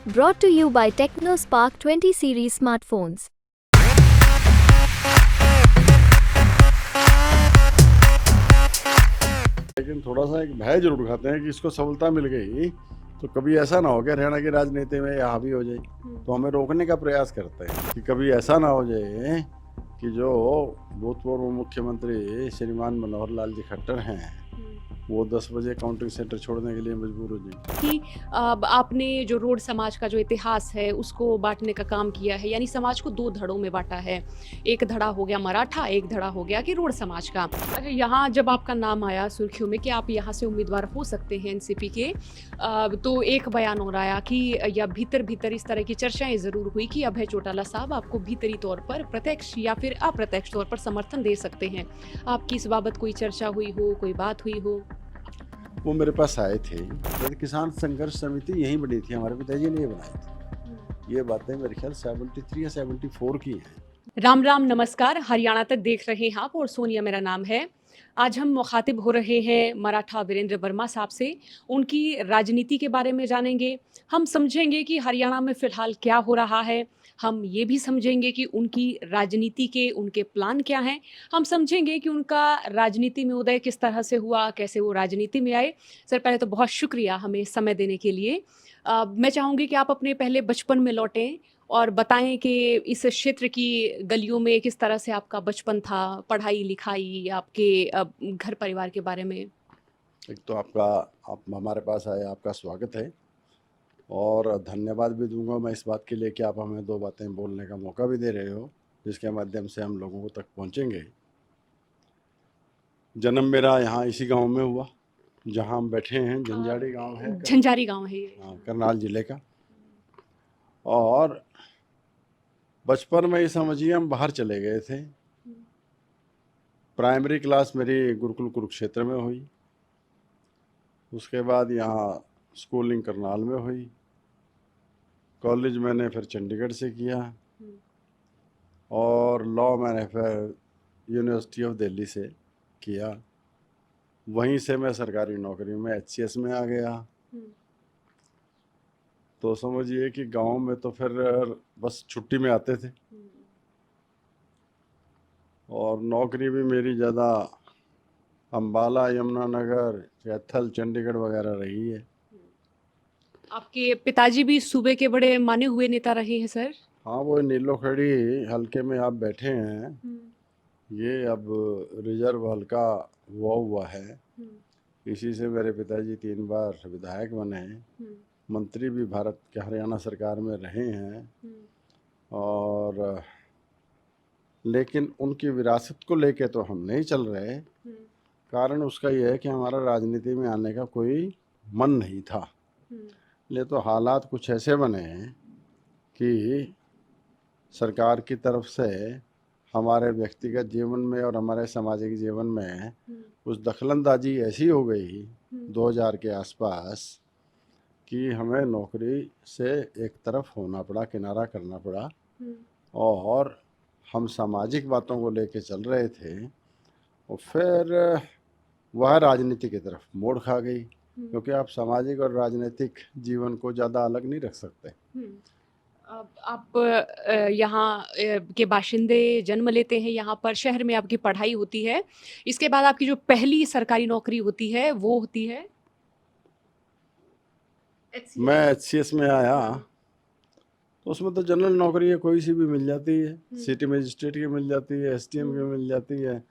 Brought to you by TechnoSpark 20 series smartphones. लेकिन थोड़ा सा एक भय जरूर खाते हैं कि इसको सफलता मिल गई तो कभी ऐसा ना हो कि हरियाणा की राजनीति में ये हावी हो जाए, तो हमें रोकने का प्रयास करते हैं कि कभी ऐसा ना हो जाए कि जो भूतपूर्व मुख्यमंत्री श्रीमान मनोहर लाल जी खट्टर हैं वो 10 बजे काउंटिंग सेंटर छोड़ने के लिए मजबूर हो जाए। कि आपने जो रोड समाज का जो इतिहास है उसको बांटने का काम किया है, यानी समाज को दो धड़ों में बांटा है। एक धड़ा हो गया मराठा, एक धड़ा हो गया कि रोड समाज का। अच्छा, यहाँ जब आपका नाम आया सुर्खियों में कि आप यहाँ से उम्मीदवार हो सकते हैं एनसीपी के, तो एक बयान हो रहा है कि या भीतर भीतर इस तरह की चर्चाएं जरूर हुई कि अभय चौटाला साहब आपको भीतरी तौर पर प्रत्यक्ष या फिर अप्रत्यक्ष तौर पर समर्थन दे सकते हैं। आपकी इस बाबत कोई चर्चा हुई हो, कोई बात हुई हो? वो मेरे पास आए थे, तो किसान संघर्ष समिति यहीं बनी थी, हमारे पिताजी ने ये बनाई थी। ये बातें मेरे ख्याल 73 या 74 की हैं। राम राम, नमस्कार। हरियाणा तक देख रहे हैं आप और सोनिया मेरा नाम है। आज हम मुखातिब हो रहे हैं मराठा वीरेंद्र वर्मा साहब से। उनकी राजनीति के बारे में जानेंगे। हम समझेंगे कि हरियाणा में फ़िलहाल क्या हो रहा है। हम ये भी समझेंगे कि उनकी राजनीति के उनके प्लान क्या हैं। हम समझेंगे कि उनका राजनीति में उदय किस तरह से हुआ, कैसे वो राजनीति में आए। सर, पहले तो बहुत शुक्रिया हमें समय देने के लिए। मैं चाहूँगी कि आप अपने पहले बचपन में लौटें और बताएं कि इस क्षेत्र की गलियों में किस तरह से आपका बचपन था, पढ़ाई-लिखाई, आपके घर परिवार के बारे में। एक तो आप हमारे पास आए, आपका स्वागत है और धन्यवाद भी दूंगा मैं इस बात के लिए कि आप हमें दो बातें बोलने का मौका भी दे रहे हो जिसके माध्यम से हम लोगों को तक पहुंचेंगे। जन्म मेरा यहाँ इसी गांव में हुआ जहाँ हम बैठे हैं, झंझाड़ी गांव है, झंझारी गाँव है ये। हाँ, करनाल जिले का। और बचपन में ही समझिए हम बाहर चले गए थे। प्राइमरी क्लास मेरी गुरुकुल कुरुक्षेत्र में हुई, उसके बाद यहाँ स्कूलिंग करनाल में हुई, कॉलेज मैंने फिर चंडीगढ़ से किया और लॉ मैंने फिर यूनिवर्सिटी ऑफ दिल्ली से किया। वहीं से मैं सरकारी नौकरी में एचसीएस में आ गया। तो समझिए कि गांव में तो फिर बस छुट्टी में आते थे और नौकरी भी मेरी ज़्यादा अम्बाला, यमुनानगर, कैथल, चंडीगढ़ वगैरह रही है। आपके पिताजी भी सूबे के बड़े माने हुए नेता रहे हैं सर? हाँ, वो नीलोखड़ी हल्के में आप बैठे हैं, ये अब रिजर्व हल्का हुआ हुआ है। इसी से मेरे पिताजी 3 बार विधायक बने हैं, मंत्री भी भारत के हरियाणा सरकार में रहे हैं। और लेकिन उनकी विरासत को लेके तो हम नहीं चल रहे। कारण उसका ये है कि हमारा राजनीति में आने का कोई मन नहीं था। ले तो हालात कुछ ऐसे बने हैं कि सरकार की तरफ से हमारे व्यक्तिगत जीवन में और हमारे सामाजिक जीवन में कुछ दखलंदाजी ऐसी हो गई 2000 के आसपास कि हमें नौकरी से एक तरफ होना पड़ा, किनारा करना पड़ा और हम सामाजिक बातों को लेके चल रहे थे और फिर वह राजनीति की तरफ मोड़ खा गई, क्योंकि आप सामाजिक और राजनीतिक जीवन को ज़्यादा अलग नहीं रख सकते। आप यहाँ के बाशिंदे जन्म लेते हैं, यहाँ पर शहर में आपकी पढ़ाई होती है। इसके बाद आपकी जो पहली सरकारी नौकरी होती है वो होती है मैं एचसीएस में आया तो उसमें तो जनरल नौकरी है, कोई सी भी मिल जाती है। सिटी मजिस्ट्रेट की मिल जाती है, एसडीएम की मिल जाती है,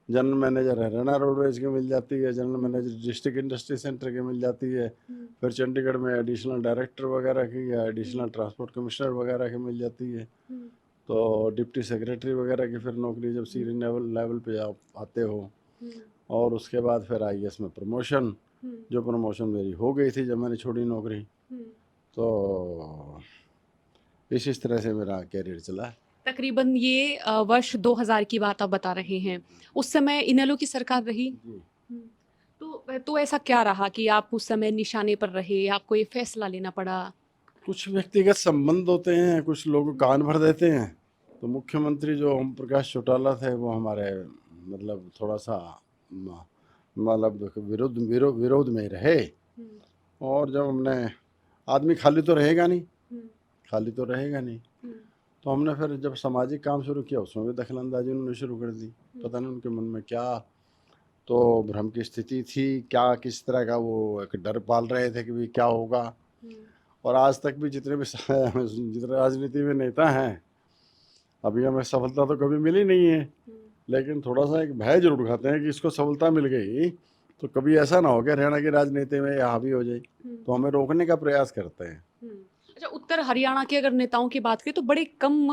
जनरल मैनेजर हरियाणा रोडवेज की मिल जाती है, general manager district industry centre की मिल जाती है। फिर चंडीगढ़ में एडिशनल डायरेक्टर वगैरह की या एडिशनल ट्रांसपोर्ट कमिश्नर वगैरह की मिल जाती है। तो डिप्टी सेक्रेटरी वगैरह की फिर नौकरी जब सीनियर लेवल पे आप आते हो और उसके बाद फिर आईएएस में प्रमोशन, जो प्रमोशन मेरी हो गई थी जब मैंने छोड़ी नौकरी। तो इस तरह से मेरा कैरियर चला। तकरीबन ये वर्ष 2000 की बात आप बता रहे हैं। उस समय इनेलो की सरकार रही। तो ऐसा क्या रहा कि आप उस समय निशाने पर रहे, आपको ये फैसला लेना पड़ा? कुछ व्यक्तिगत संबंध होते हैं, कुछ लोग कान भर देते हैं। तो मुख्यमंत्री जो ओम प्रकाश चौटाला थे वो हमारे मतलब थोड़ा सा मतलब विरोध में रहे। और जब हमने, आदमी खाली तो रहेगा नहीं, खाली तो रहेगा नहीं। तो हमने फिर जब सामाजिक काम शुरू किया उसमें भी दखलंदाजी उन्होंने शुरू कर दी। पता नहीं उनके मन में क्या तो भ्रम की स्थिति थी, क्या किस तरह का वो एक डर पाल रहे थे कि भाई क्या होगा। और आज तक भी जितने भी जितने राजनीति में नेता हैं, अभी हमें सफलता तो कभी मिली नहीं है, लेकिन थोड़ा सा एक भय जरूर खाते हैं कि इसको सफलता मिल गई तो कभी ऐसा ना हो कि हरियाणा की राजनीति में यहाँ भी हो जाए, तो हमें रोकने का प्रयास करते हैं। अच्छा, उत्तर हरियाणा के अगर नेताओं की बात करें तो बड़े कम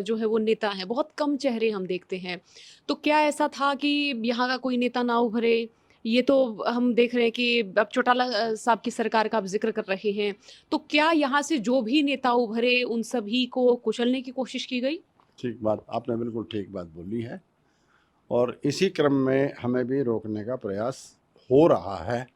जो है वो नेता हैं, बहुत कम चेहरे हम देखते हैं। तो क्या ऐसा था कि यहाँ का कोई नेता ना उभरे? ये तो हम देख रहे हैं कि अब चौटाला साहब की सरकार का आप जिक्र कर रहे हैं, तो क्या यहाँ से जो भी नेता उभरे उन सभी को कुचलने की कोशिश की गई? ठीक बात, आपने बिल्कुल ठीक बात बोली है, और इसी क्रम में हमें भी रोकने का प्रयास हो रहा है।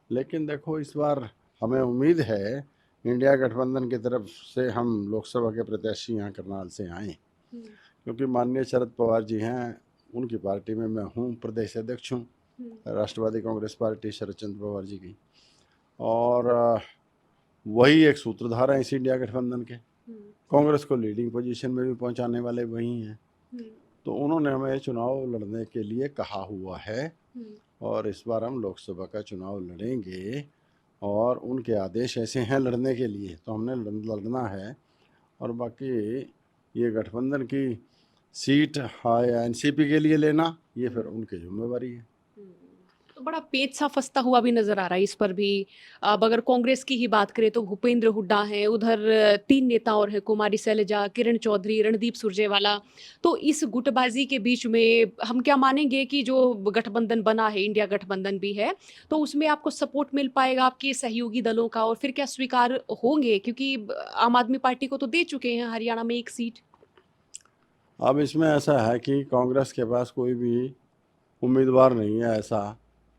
लेकिन देखो, इस बार हमें उम्मीद है इंडिया गठबंधन की तरफ से हम लोकसभा के प्रत्याशी यहाँ करनाल से आए, क्योंकि माननीय शरद पवार जी हैं, उनकी पार्टी में मैं हूँ, प्रदेश अध्यक्ष हूँ राष्ट्रवादी कांग्रेस पार्टी शरद चंद्र पवार जी की, और वही एक सूत्रधार हैं इस इंडिया गठबंधन के। कांग्रेस को लीडिंग पोजीशन में भी पहुंचाने वाले वही हैं। तो उन्होंने हमें चुनाव लड़ने के लिए कहा हुआ है, और इस बार हम लोकसभा का चुनाव लड़ेंगे, और उनके आदेश ऐसे हैं लड़ने के लिए, तो हमने लड़ना है। और बाकी ये गठबंधन की सीट या एनसीपी के लिए लेना, ये फिर उनकी जिम्मेवारी है। तो बड़ा पेच सा फंसता हुआ भी नजर आ रहा है इस पर भी। अब अगर कांग्रेस की ही बात करें तो भूपेंद्र हुड्डा हैं, उधर 3 नेता और हैं, कुमारी शैलजा, किरण चौधरी, रणदीप सुरजेवाला। तो इस गुटबाजी के बीच में हम क्या मानेंगे कि जो गठबंधन बना है, इंडिया गठबंधन भी है, तो उसमें आपको सपोर्ट मिल पाएगा आपके सहयोगी दलों का, और फिर क्या स्वीकार होंगे? क्योंकि आम आदमी पार्टी को तो दे चुके हैं हरियाणा में 1 सीट। अब इसमें ऐसा है कि कांग्रेस के पास कोई भी उम्मीदवार नहीं है ऐसा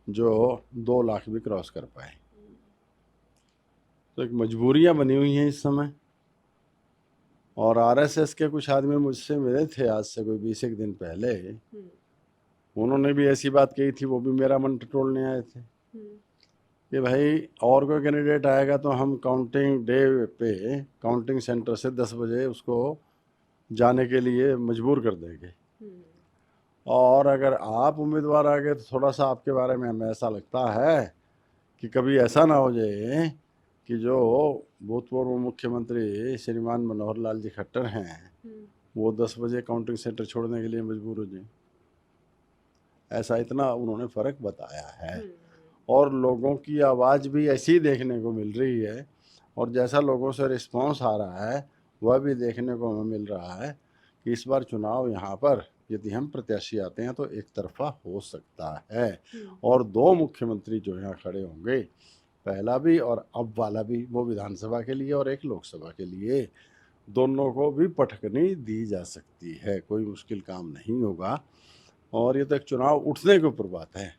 जो 2 लाख भी क्रॉस कर पाए। तो एक मजबूरियां बनी हुई हैं इस समय, और आरएसएस के कुछ आदमी मुझसे मिले थे आज से कोई 20 एक दिन पहले, उन्होंने भी ऐसी बात कही थी, वो भी मेरा मन टटोलने आए थे कि भाई और कोई कैंडिडेट आएगा तो हम काउंटिंग डे पे काउंटिंग सेंटर से 10 बजे उसको जाने के लिए मजबूर कर देंगे, और अगर आप उम्मीदवार आ गए तो थोड़ा सा आपके बारे में हमें ऐसा लगता है कि कभी ऐसा ना हो जाए कि जो भूतपूर्व मुख्यमंत्री श्रीमान मनोहर लाल जी खट्टर हैं, वो 10 बजे काउंटिंग सेंटर छोड़ने के लिए मजबूर हो जाए। ऐसा इतना उन्होंने फ़र्क बताया है, और लोगों की आवाज़ भी ऐसी देखने को मिल रही है, और जैसा लोगों से रिस्पांस आ रहा है वह भी देखने को हमें मिल रहा है कि इस बार चुनाव यहाँ पर यदि हम प्रत्याशी आते हैं तो एक तरफा हो सकता है, और 2 मुख्यमंत्री जो यहाँ खड़े होंगे, पहला भी और अब वाला भी, वो विधानसभा के लिए और एक लोकसभा के लिए, दोनों को भी पटकनी दी जा सकती है। कोई मुश्किल काम नहीं होगा, और ये तो एक चुनाव उठने के ऊपर बात है।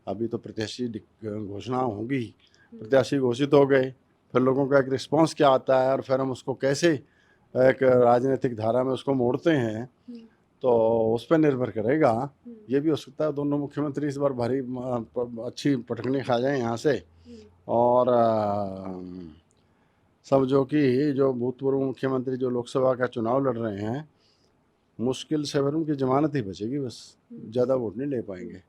अभी तो प्रत्याशी घोषणा होगी, प्रत्याशी घोषित हो गए, फिर लोगों का एक रिस्पांस क्या आता है, और फिर हम उसको कैसे एक राजनीतिक धारा में उसको मोड़ते हैं, तो उस पर निर्भर करेगा। ये भी हो सकता है दोनों मुख्यमंत्री इस बार भारी अच्छी पटकनी खा जाएं यहाँ से, और समझो कि जो भूतपूर्व मुख्यमंत्री जो लोकसभा का चुनाव लड़ रहे हैं, मुश्किल से फिर उनकी जमानत ही बचेगी, बस ज़्यादा वोट नहीं ले पाएंगे।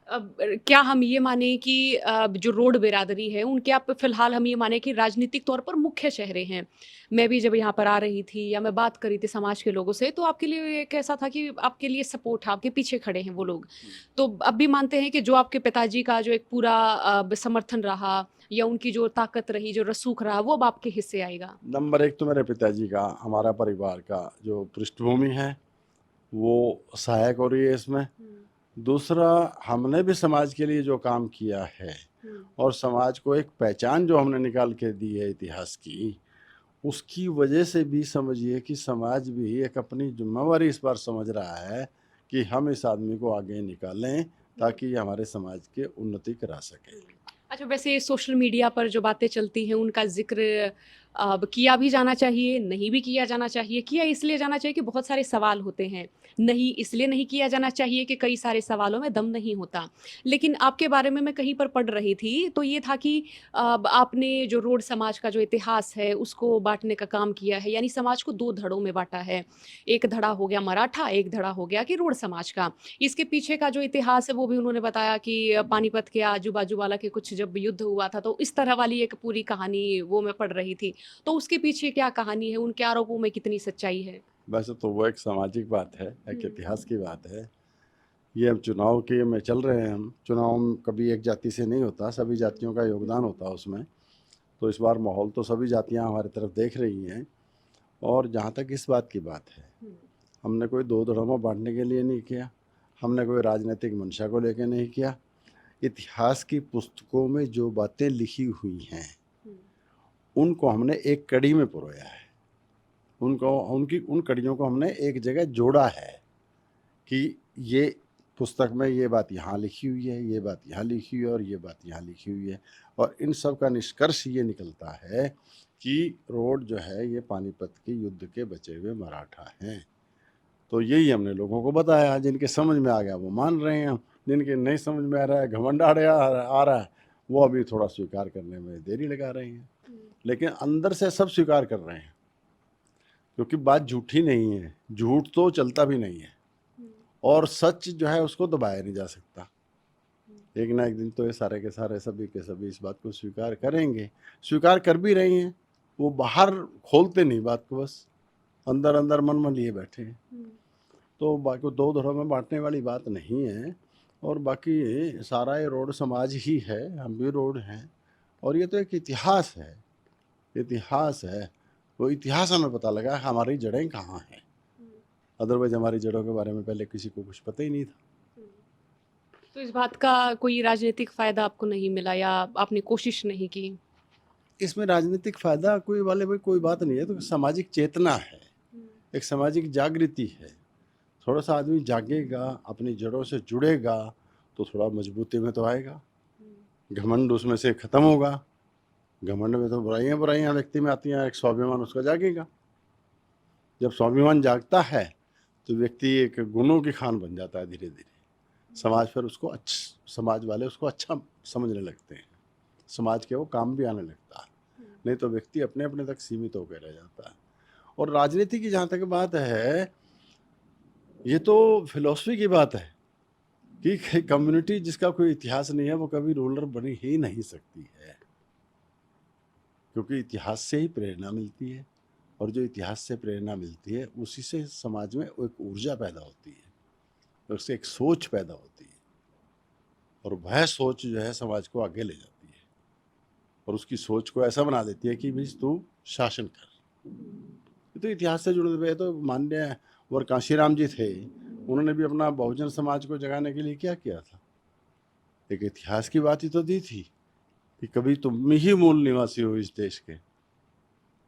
अब क्या हम ये माने कि जो रोड बिरादरी है उनके आप फिलहाल हम ये माने कि राजनीतिक तौर पर मुख्य चेहरे हैं? मैं भी जब यहाँ पर आ रही थी या मैं बात कर रही थी समाज के लोगों से, तो आपके लिए एक ऐसा था कि आपके लिए सपोर्ट है, आपके पीछे खड़े हैं वो लोग। तो अब भी मानते हैं कि जो आपके पिताजी का जो एक पूरा समर्थन रहा या उनकी जो ताकत रही, जो रसूख रहा, वो अब आपके हिस्से आएगा? नंबर 1 तो मेरे पिताजी का, हमारा परिवार का जो पृष्ठभूमि है वो सहायक हो रही है इसमें। दूसरा, हमने भी समाज के लिए जो काम किया है, और समाज को एक पहचान जो हमने निकाल के दी है इतिहास की, उसकी वजह से भी समझिए कि समाज भी एक अपनी जिम्मेवारी इस बार समझ रहा है कि हम इस आदमी को आगे निकालें ताकि ये हमारे समाज के उन्नति करा सके। अच्छा, वैसे सोशल मीडिया पर जो बातें चलती हैं उनका ज़िक्र अब किया भी जाना चाहिए, नहीं भी किया जाना चाहिए। किया इसलिए जाना चाहिए कि बहुत सारे सवाल होते हैं, नहीं इसलिए नहीं किया जाना चाहिए कि कई सारे सवालों में दम नहीं होता। लेकिन आपके बारे में मैं कहीं पर पढ़ रही थी, तो ये था कि आपने जो रोड समाज का जो इतिहास है, उसको बाँटने का काम किया है, यानी समाज को 2 धड़ों में बाँटा है। एक धड़ा हो गया मराठा, एक धड़ा हो गया कि रोड समाज का। इसके पीछे का जो इतिहास है, वो भी उन्होंने बताया कि पानीपत के आजू-बाजू वाला के कुछ जब युद्ध हुआ था, तो इस तरह वाली एक पूरी कहानी वो मैं पढ़ रही थी। तो उसके पीछे क्या कहानी है? उनके आरोपों में कितनी सच्चाई है? वैसे तो वो एक सामाजिक बात है, एक हुँ। इतिहास की बात है। ये अब चुनाव के में चल रहे हैं हम। चुनाव कभी एक जाति से नहीं होता, सभी जातियों का योगदान होता है उसमें। तो इस बार माहौल तो सभी जातियां हमारी तरफ देख रही हैं। और जहाँ तक इस बात की बात है, हुँ, हमने कोई 2 धड़ों में बाँटने के लिए नहीं किया, हमने कोई राजनीतिक मंशा को लेके नहीं किया। इतिहास की पुस्तकों में जो बातें लिखी हुई हैं, हुँ, उनको हमने एक कड़ी में पिरोया है। उन कड़ियों को हमने एक जगह जोड़ा है कि ये पुस्तक में ये बात यहाँ लिखी हुई है, ये बात यहाँ लिखी हुई है और ये बात यहाँ लिखी हुई है। और इन सब का निष्कर्ष ये निकलता है कि रोड जो है ये पानीपत के युद्ध के बचे हुए मराठा हैं। तो यही हमने लोगों को बताया। जिनके समझ में आ गया वो मान रहे हैं, जिनके नहीं समझ में आ रहा है, घमंड आ रहा है, वो अभी थोड़ा स्वीकार करने में देरी लगा रहे हैं। हुँ, लेकिन अंदर से सब स्वीकार कर रहे हैं, क्योंकि बात झूठी नहीं है, झूठ तो चलता भी नहीं है हुँ, और सच जो है उसको दबाया नहीं जा सकता। हुँ, एक ना एक दिन तो ये सारे के सारे सभी के सभी इस बात को स्वीकार करेंगे, स्वीकार कर भी रही हैं। वो बाहर खोलते नहीं बात को, बस अंदर अंदर मन में लिए बैठे हैं। हुँ, तो बाकी 2 धड़ों में बाँटने वाली बात नहीं है। और बाकी सारा ये रोड समाज ही है, हम भी रोड हैं। और ये तो एक इतिहास है, इतिहास है। वो इतिहास हमें पता लगा हमारी जड़ें कहाँ हैं। हुँ, अदरवाइज़ हमारी जड़ों के बारे में पहले किसी को कुछ पता ही नहीं था। हुँ। तो इस बात का कोई राजनीतिक फ़ायदा आपको नहीं मिला या आपने कोशिश नहीं की? इसमें राजनीतिक फ़ायदा कोई वाले भाई कोई बात नहीं है, तो सामाजिक चेतना है, हुँ, एक सामाजिक जागृति है। थोड़ा-सा आदमी जागेगा, अपनी जड़ों से जुड़ेगा, तो थोड़ा मजबूती में तो आएगा। हुँ, घमंड उसमें से खत्म होगा। घमंड में तो बुराइयाँ व्यक्ति में आती हैं, एक स्वाभिमान उसका जागेगा। जब स्वाभिमान जागता है, तो व्यक्ति एक गुणों की खान बन जाता है धीरे-धीरे। समाज फिर उसको समाज वाले उसको अच्छा समझने लगते हैं। समाज के वो काम भी आने लगता है। हुँ, नहीं तो व्यक्ति अपने-अपने तक सीमित होकर रह जाता है। और राजनीति की जहाँ तक बात है, ये तो फिलॉसफी की बात है कि कम्युनिटी जिसका कोई इतिहास नहीं है, वो कभी रूलर बन ही नहीं सकती है। क्योंकि इतिहास से ही प्रेरणा मिलती है, और जो इतिहास से प्रेरणा मिलती है, उसी से समाज में एक ऊर्जा पैदा होती है, उससे एक सोच पैदा होती है, और वह सोच जो है समाज को आगे ले जाती है, और उसकी सोच को ऐसा बना देती है कि भाई तू शासन कर। ये तो इतिहास से जुड़े हुए, तो माननीय वर कांशीराम जी थे, उन्होंने भी अपना बहुजन समाज को जगाने के लिए क्या किया था? एक इतिहास की बात ही तो दी थी कि कभी तुम ही मूल निवासी हो इस देश के,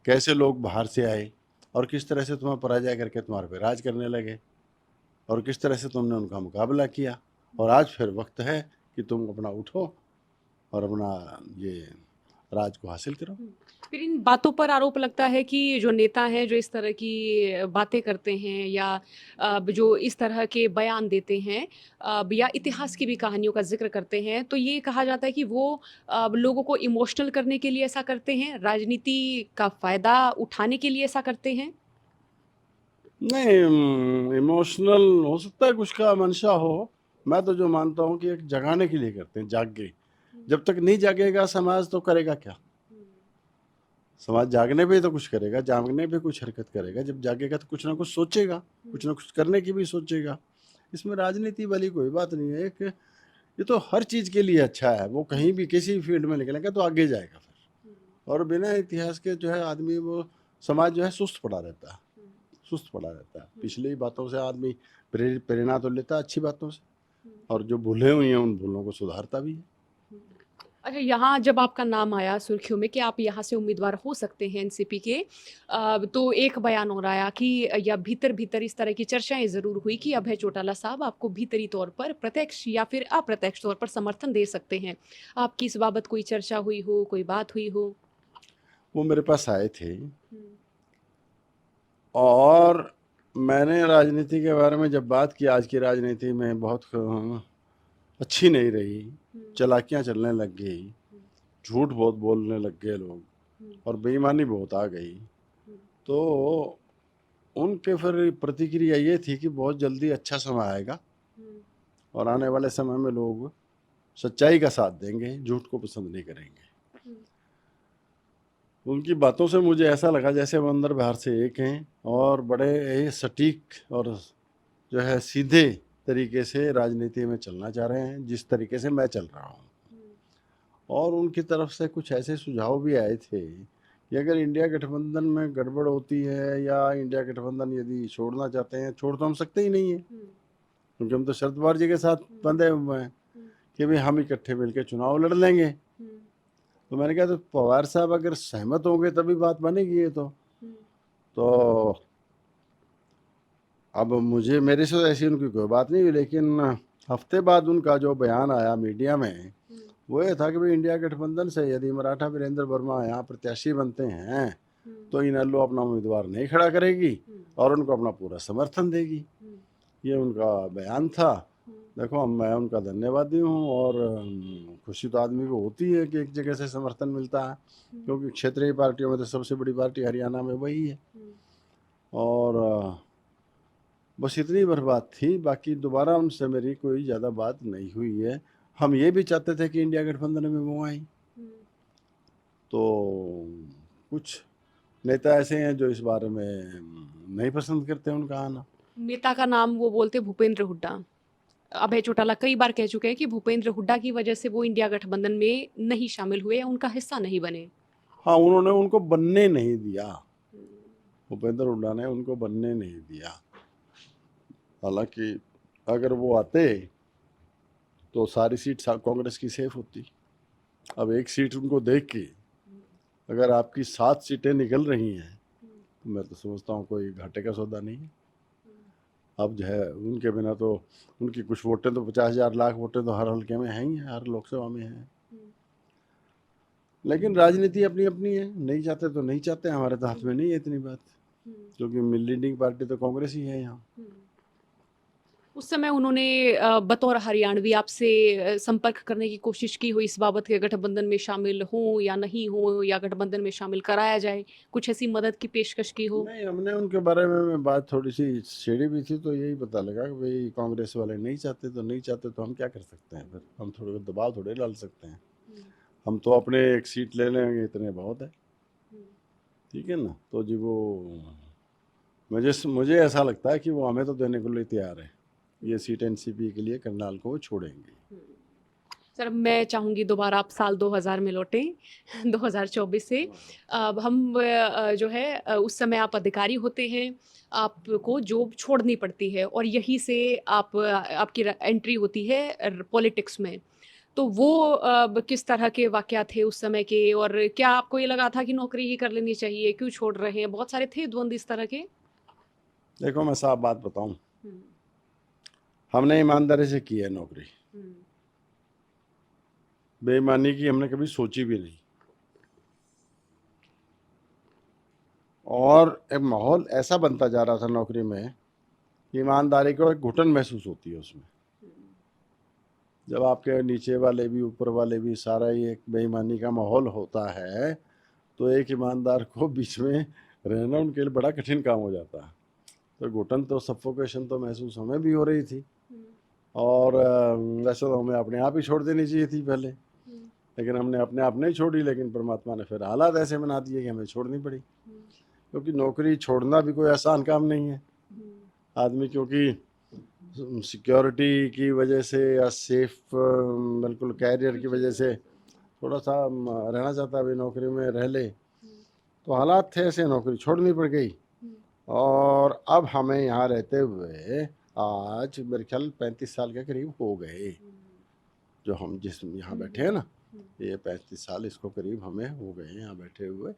कैसे लोग बाहर से आए और किस तरह से तुम्हें पराजय करके तुम्हारे पे राज करने लगे, और किस तरह से तुमने उनका मुकाबला किया। और आज फिर वक्त है कि तुम अपना उठो और अपना ये राज को हासिल करो। हुँ। फिर इन बातों पर आरोप लगता है कि जो नेता हैं, जो इस तरह की बातें करते हैं या जो इस तरह के बयान देते हैं या इतिहास की भी कहानियों का ज़िक्र करते हैं, तो ये कहा जाता है कि वो लोगों को इमोशनल करने के लिए ऐसा करते हैं, राजनीति का फ़ायदा उठाने के लिए ऐसा करते हैं? नहीं, इमोशनल हो सकता है कुछ का मंशा हो। मैं तो जो मानता हूँ कि एक जगाने के लिए करते हैं, जागे। हुँ, जब तक नहीं जागेगा समाज तो करेगा क्या? हुँ, समाज जागने पे ही तो कुछ करेगा, जागने पे कुछ हरकत करेगा। जब जागेगा तो कुछ ना कुछ सोचेगा, कुछ ना कुछ करने की भी सोचेगा। इसमें राजनीति वाली कोई बात नहीं है। एक ये तो हर चीज़ के लिए अच्छा है, वो कहीं भी किसी भी फील्ड में निकलेगा तो आगे जाएगा फिर। हुँ, और बिना इतिहास के जो है आदमी वो समाज जो है सुस्त पड़ा रहता है, हुँ, सुस्त पड़ा रहता है। हुँ, पिछली बातों से आदमी प्रेरणा तो लेता है अच्छी बातों से, हुँ, और जो भूले हुई हैं उन भूलों को सुधारता भी है। हुँ। अच्छा, यहाँ जब आपका नाम आया सुर्खियों में कि आप यहाँ से उम्मीदवार हो सकते हैं एनसीपी के तो एक बयान और आया कि या भीतर-भीतर इस तरह की चर्चाएँ ज़रूर हुई कि अभय चौटाला साहब आपको भीतरी तौर पर प्रत्यक्ष या फिर अप्रत्यक्ष तौर पर समर्थन दे सकते हैं। आपकी इस बाबत कोई चर्चा हुई हो, कोई बात हुई हो? वो मेरे पास आए थे और मैंने राजनीति के बारे में जब बात की, आज की राजनीति में बहुत अच्छी नहीं रही, चालाकियां चलने लग गई, झूठ बहुत बोलने लग गए लोग और बेईमानी बहुत आ गई। तो उनके फिर प्रतिक्रिया ये थी कि बहुत जल्दी अच्छा समय आएगा और आने वाले समय में लोग सच्चाई का साथ देंगे, झूठ को पसंद नहीं करेंगे। उनकी बातों से मुझे ऐसा लगा जैसे वो अंदर बाहर से एक हैं और बड़े ही सटीक और जो है सीधे तरीके से राजनीति में चलना चाह रहे हैं, जिस तरीके से मैं चल रहा हूँ। और उनकी तरफ से कुछ ऐसे सुझाव भी आए थे कि अगर इंडिया गठबंधन में गड़बड़ होती है या इंडिया गठबंधन यदि छोड़ना चाहते हैं, छोड़ तो हम सकते ही नहीं है क्योंकि हम तो शरद के साथ बंधे हुए हैं कि भाई हम इकट्ठे मिलकर चुनाव लड़ लेंगे। तो मैंने कहा तो पवार साहब अगर सहमत होंगे तभी बात बनेगी ये तो अब मुझे मेरे से ऐसी उनकी कोई बात नहीं हुई, लेकिन हफ्ते बाद उनका जो बयान आया मीडिया में वो ये था कि भाई इंडिया गठबंधन से यदि मराठा वीरेंद्र वर्मा यहाँ प्रत्याशी बनते हैं तो इनेलो अपना उम्मीदवार नहीं खड़ा करेगी और उनको अपना पूरा समर्थन देगी। ये उनका बयान था। देखो मैं उनका धन्यवादी हूँ और खुशी तो आदमी को होती है कि एक जगह से समर्थन मिलता है क्योंकि क्षेत्रीय पार्टियों में तो सबसे बड़ी पार्टी हरियाणा में वही है। और बस इतनी भर बात थी, बाकी दोबारा उनसे मेरी कोई ज़्यादा बात नहीं हुई है। हम ये भी चाहते थे कि इंडिया गठबंधन में वो आए, तो कुछ नेता ऐसे हैं जो इस बारे में नहीं पसंद करते उनका आना। नेता का नाम वो बोलते भूपेंद्र हुड्डा। अभय चौटाला कई बार कह चुके हैं कि भूपेंद्र हुड्डा की वजह से वो इंडिया गठबंधन में नहीं शामिल हुए या उनका हिस्सा नहीं बने। हाँ, उन्होंने उनको बनने नहीं दिया, भूपेंद्र हुड्डा ने उनको बनने नहीं दिया। हालांकि अगर वो आते तो सारी सीट कांग्रेस की सेफ होती। अब एक सीट उनको देख के अगर आपकी 7 सीटें निकल रही हैं तो मैं तो समझता हूँ कोई घाटे का सौदा नहीं है। अब जो है उनके बिना तो उनकी कुछ वोटें तो 50,000 लाख वोटें तो हर हल्के में हैं ही, हर लोकसभा में हैं। लेकिन राजनीति अपनी अपनी है, नहीं चाहते तो नहीं चाहते, हमारे तो हाथ में नहीं है इतनी बात, क्योंकि लीडिंग पार्टी तो कांग्रेस ही है यहाँ। उस समय उन्होंने बतौर हरियाणवी आपसे संपर्क करने की कोशिश की हो इस बाबत के गठबंधन में शामिल हो या नहीं हो या गठबंधन में शामिल कराया जाए, कुछ ऐसी मदद की पेशकश की हो? नहीं, हमने उनके बारे में बात थोड़ी सी छेड़ी भी थी तो यही पता लगा कि भाई कांग्रेस वाले नहीं चाहते तो हम क्या कर सकते हैं, फिर हम थोड़े दबाव थोड़े डाल सकते हैं। हम तो अपने एक सीट ले लेंगे इतने बहुत है, ठीक है ना। तो जी वो मुझे ऐसा लगता है कि वो हमें तो देने के लिए तैयार है, ये सीट एनसीपी के लिए करनाल को वो छोड़ेंगे। सर मैं चाहूँगी दोबारा आप साल 2000 में लौटें 2024 से। अब हम जो है उस समय आप अधिकारी होते हैं, आपको जॉब छोड़नी पड़ती है और यहीं से आपकी एंट्री होती है पॉलिटिक्स में। तो वो किस तरह के वाकया थे उस समय के और क्या आपको ये लगा था कि नौकरी ही कर लेनी चाहिए, क्यों छोड़ रहे हैं? बहुत सारे थे द्वंद इस तरह के। देखो मैं साफ बात बताऊं, हमने ईमानदारी से की है नौकरी, बेईमानी की हमने कभी सोची भी नहीं। और एक माहौल ऐसा बनता जा रहा था नौकरी में कि ईमानदारी को एक घुटन महसूस होती है उसमें। जब आपके नीचे वाले भी ऊपर वाले भी सारा ही एक बेईमानी का माहौल होता है तो एक ईमानदार को बीच में रहना उनके लिए बड़ा कठिन काम हो जाता है। तो घुटन तो सफोकेशन तो महसूस हमें भी हो रही थी और वैसे तो हमें अपने आप ही छोड़ देनी चाहिए थी पहले, लेकिन हमने अपने आप नहीं छोड़ी, लेकिन परमात्मा ने फिर हालात ऐसे बना दिए कि हमें छोड़नी पड़ी, क्योंकि नौकरी छोड़ना भी कोई आसान काम नहीं है आदमी, क्योंकि सिक्योरिटी की वजह से या सेफ बिल्कुल कैरियर की वजह से थोड़ा सा रहना चाहता है भाई नौकरी में रह ले, तो हालात थे ऐसे नौकरी छोड़नी पड़ गई। और अब हमें यहाँ रहते हुए आज मेरे ख्याल 35 साल के करीब हो गए, जो हम जिस यहाँ बैठे हैं ना, ये 35 साल इसको करीब हमें हो गए यहाँ बैठे हुए।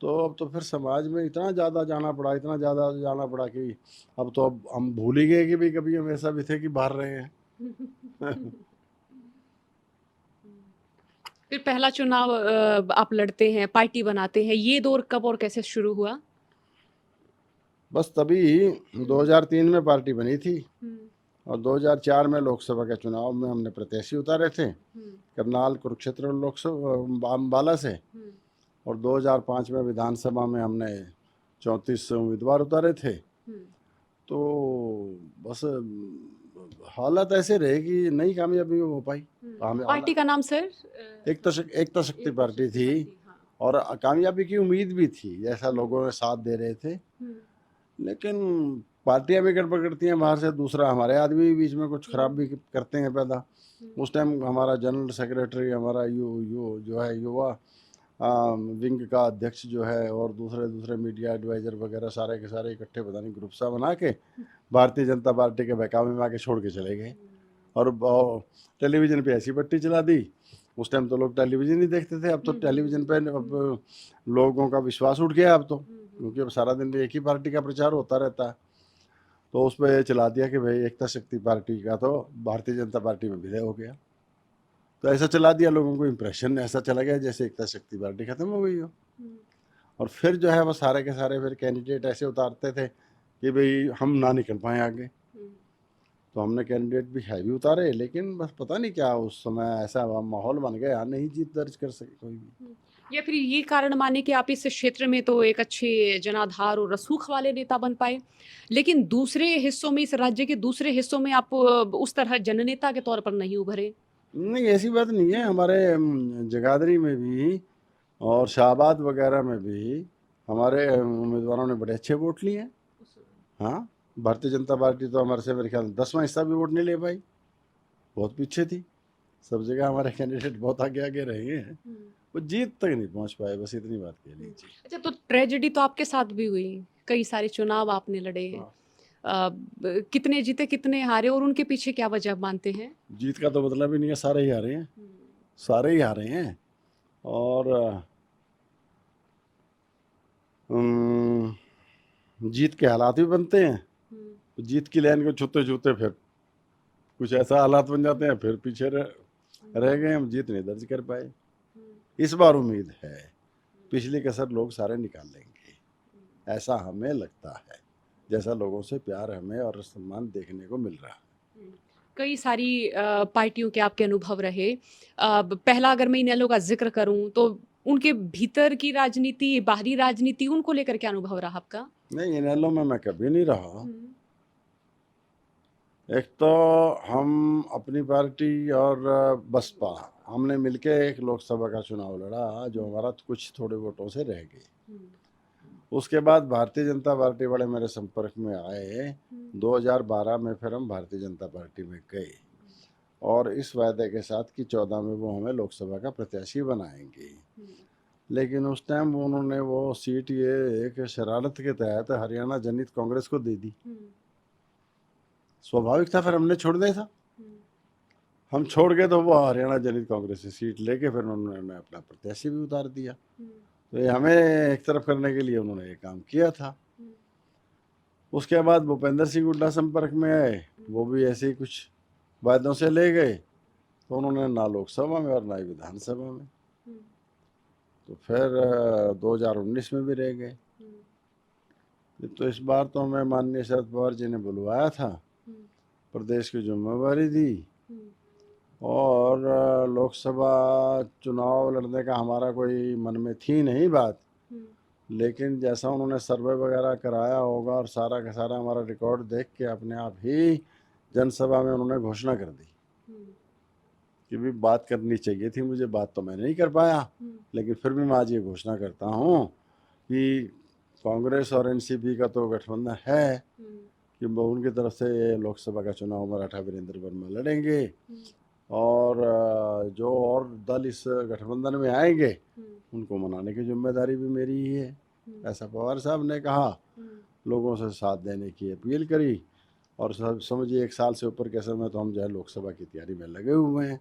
तो अब तो फिर समाज में इतना ज़्यादा जाना पड़ा कि अब तो अब हम भूल ही गए कि भाई कभी हम ऐसा भी थे कि बाहर रहे हैं। फिर पहला चुनाव आप लड़ते हैं, पार्टी बनाते हैं, ये दौर कब और कैसे शुरू हुआ? बस तभी 2003 में पार्टी बनी थी हुँ, और 2004 में लोकसभा के चुनाव में हमने प्रत्याशी उतारे थे हुँ, करनाल, कुरुक्षेत्र लोकसभा अम्बाला से। हुँ, और 2005 में विधानसभा में हमने 34 उम्मीदवार उतारे थे। हुँ, तो बस हालत ऐसे रहे कि नहीं कामयाबी हो पाई। हुँ। पार्टी का नाम सर? एकता शक्ति एकता पार्टी शक्ति थी पार्टी, हाँ। और कामयाबी की उम्मीद भी थी, जैसा लोगों ने साथ दे रहे थे। हुँ, लेकिन पार्टियां भी गड़बड़ करती हैं बाहर से, दूसरा हमारे आदमी भी बीच में कुछ खराब भी करते हैं पैदा। हुँ, उस टाइम हमारा जनरल सेक्रेटरी, हमारा यू जो है युवा विंग का अध्यक्ष जो है, और दूसरे दूसरे मीडिया एडवाइज़र वगैरह सारे के सारे इकट्ठे पता नहीं ग्रुप सा बना के भारतीय जनता पार्टी के बहकावे में आके छोड़ के चले गए। और टेलीविज़न पे ऐसी पट्टी चला दी। उस टाइम तो लोग टेलीविज़न ही देखते थे, अब तो टेलीविज़न पे अब लोगों का विश्वास उठ गया अब तो, क्योंकि अब सारा दिन एक ही पार्टी का प्रचार होता रहता है। तो उस पर चला दिया कि भाई एकता शक्ति पार्टी का तो भारतीय जनता पार्टी में विलय हो गया। तो ऐसा चला दिया, लोगों को इम्प्रेशन ऐसा चला गया जैसे एकता शक्ति पार्टी खत्म हो गई हो। और फिर जो है वो सारे के सारे फिर कैंडिडेट ऐसे उतारते थे कि भाई हम ना निकल पाए आगे। तो हमने कैंडिडेट भी है भी उतारे, लेकिन बस पता नहीं क्या उस समय ऐसा माहौल बन गया, नहीं जीत दर्ज कर सके कोई भी। या फिर ये कारण माने कि आप इस क्षेत्र में तो एक अच्छे जनाधार और रसूख वाले नेता बन पाए, लेकिन दूसरे हिस्सों में, इस राज्य के दूसरे हिस्सों में आप उस तरह जननेता के तौर पर नहीं उभरे? नहीं, ऐसी बात नहीं है। हमारे जगाधरी में भी और शाहबाद वगैरह में भी हमारे उम्मीदवारों ने बड़े अच्छे वोट लिए हैं। हाँ, भारतीय जनता पार्टी तो हमारे से मेरे ख्याल में 10वां हिस्सा भी वोट नहीं ले पाई, बहुत पीछे थी। सब जगह हमारे कैंडिडेट बहुत आगे आगे रहे हैं, वो जीत तक नहीं पहुंच पाए, बस इतनी बात कह लीजिए। अच्छा, तो ट्रेजेडी तो आपके साथ भी हुई, कई सारे चुनाव आपने लड़े। हाँ। कितने जीते, कितने हारे और उनके पीछे क्या वजह मानते हैं? जीत का तो मतलब ही नहीं है, सारे ही हारे हैं, सारे ही हारे हैं। और जीत के हालात भी बनते हैं, तो जीत की लाइन को छूते छूते फिर कुछ ऐसा हालात बन जाते हैं, फिर पीछे रह गए, हम जीत नहीं दर्ज कर पाए। इस बार उम्मीद है पिछली कसर लोग सारे निकाल लेंगे, ऐसा हमें लगता है, जैसा लोगों से प्यार हमें और सम्मान देखने को मिल रहा है। कई सारी पार्टियों के आपके अनुभव रहे। पहला अगर मैं इनेलो का ज़िक्र करूँ तो उनके भीतर की राजनीति, बाहरी राजनीति, उनको लेकर क्या अनुभव रहा आपका? नहीं, इनेलो में मैं कभी नहीं रहा। एक तो हम अपनी पार्टी और बसपा हमने मिलके एक लोकसभा का चुनाव लड़ा, जो हमारा कुछ थोड़े वोटों से रह गए। उसके बाद भारतीय जनता पार्टी वाले मेरे संपर्क में आए। 2012 में फिर हम भारतीय जनता पार्टी में गए और इस वायदे के साथ कि 14 में वो हमें लोकसभा का प्रत्याशी बनाएंगे। लेकिन उस टाइम उन्होंने वो सीट ये एक शरारत के तहत हरियाणा जनहित कांग्रेस को दे दी। स्वाभाविक था, फिर हमने छोड़ दिया था। हम छोड़ गए तो वो हरियाणा जनहित कांग्रेस से सीट लेके फिर उन्होंने अपना प्रत्याशी भी उतार दिया। तो ये हमें एक तरफ करने के लिए उन्होंने ये काम किया था। उसके बाद भूपेंद्र सिंह हुड्डा संपर्क में आए, वो भी ऐसे ही कुछ वायदों से ले गए, तो उन्होंने ना लोकसभा में और ना ही विधानसभा में। तो फिर 2019 में भी रह गए। तो इस बार तो हमें माननीय शरद पवार जी ने बुलवाया था, प्रदेश की जिम्मेवारी दी और लोकसभा चुनाव लड़ने का हमारा कोई मन में थी नहीं बात। लेकिन जैसा उन्होंने सर्वे वगैरह कराया होगा और सारा का सारा हमारा रिकॉर्ड देख के अपने आप ही जनसभा में उन्होंने घोषणा कर दी कि भी बात करनी चाहिए थी मुझे, बात तो मैं नहीं कर पाया, लेकिन फिर भी मैं आज ये घोषणा करता हूँ कि कांग्रेस और एनसीपी का तो गठबंधन है कि उनकी तरफ से ये लोकसभा का चुनाव मराठा वीरेंद्र वर्मा लड़ेंगे और जो और दल इस गठबंधन में आएंगे उनको मनाने की जिम्मेदारी भी मेरी ही है, ऐसा पवार साहब ने कहा। लोगों से साथ देने की अपील करी और समझिए 1 साल से ऊपर के समय तो हम जो है लोकसभा की तैयारी में लगे हुए हैं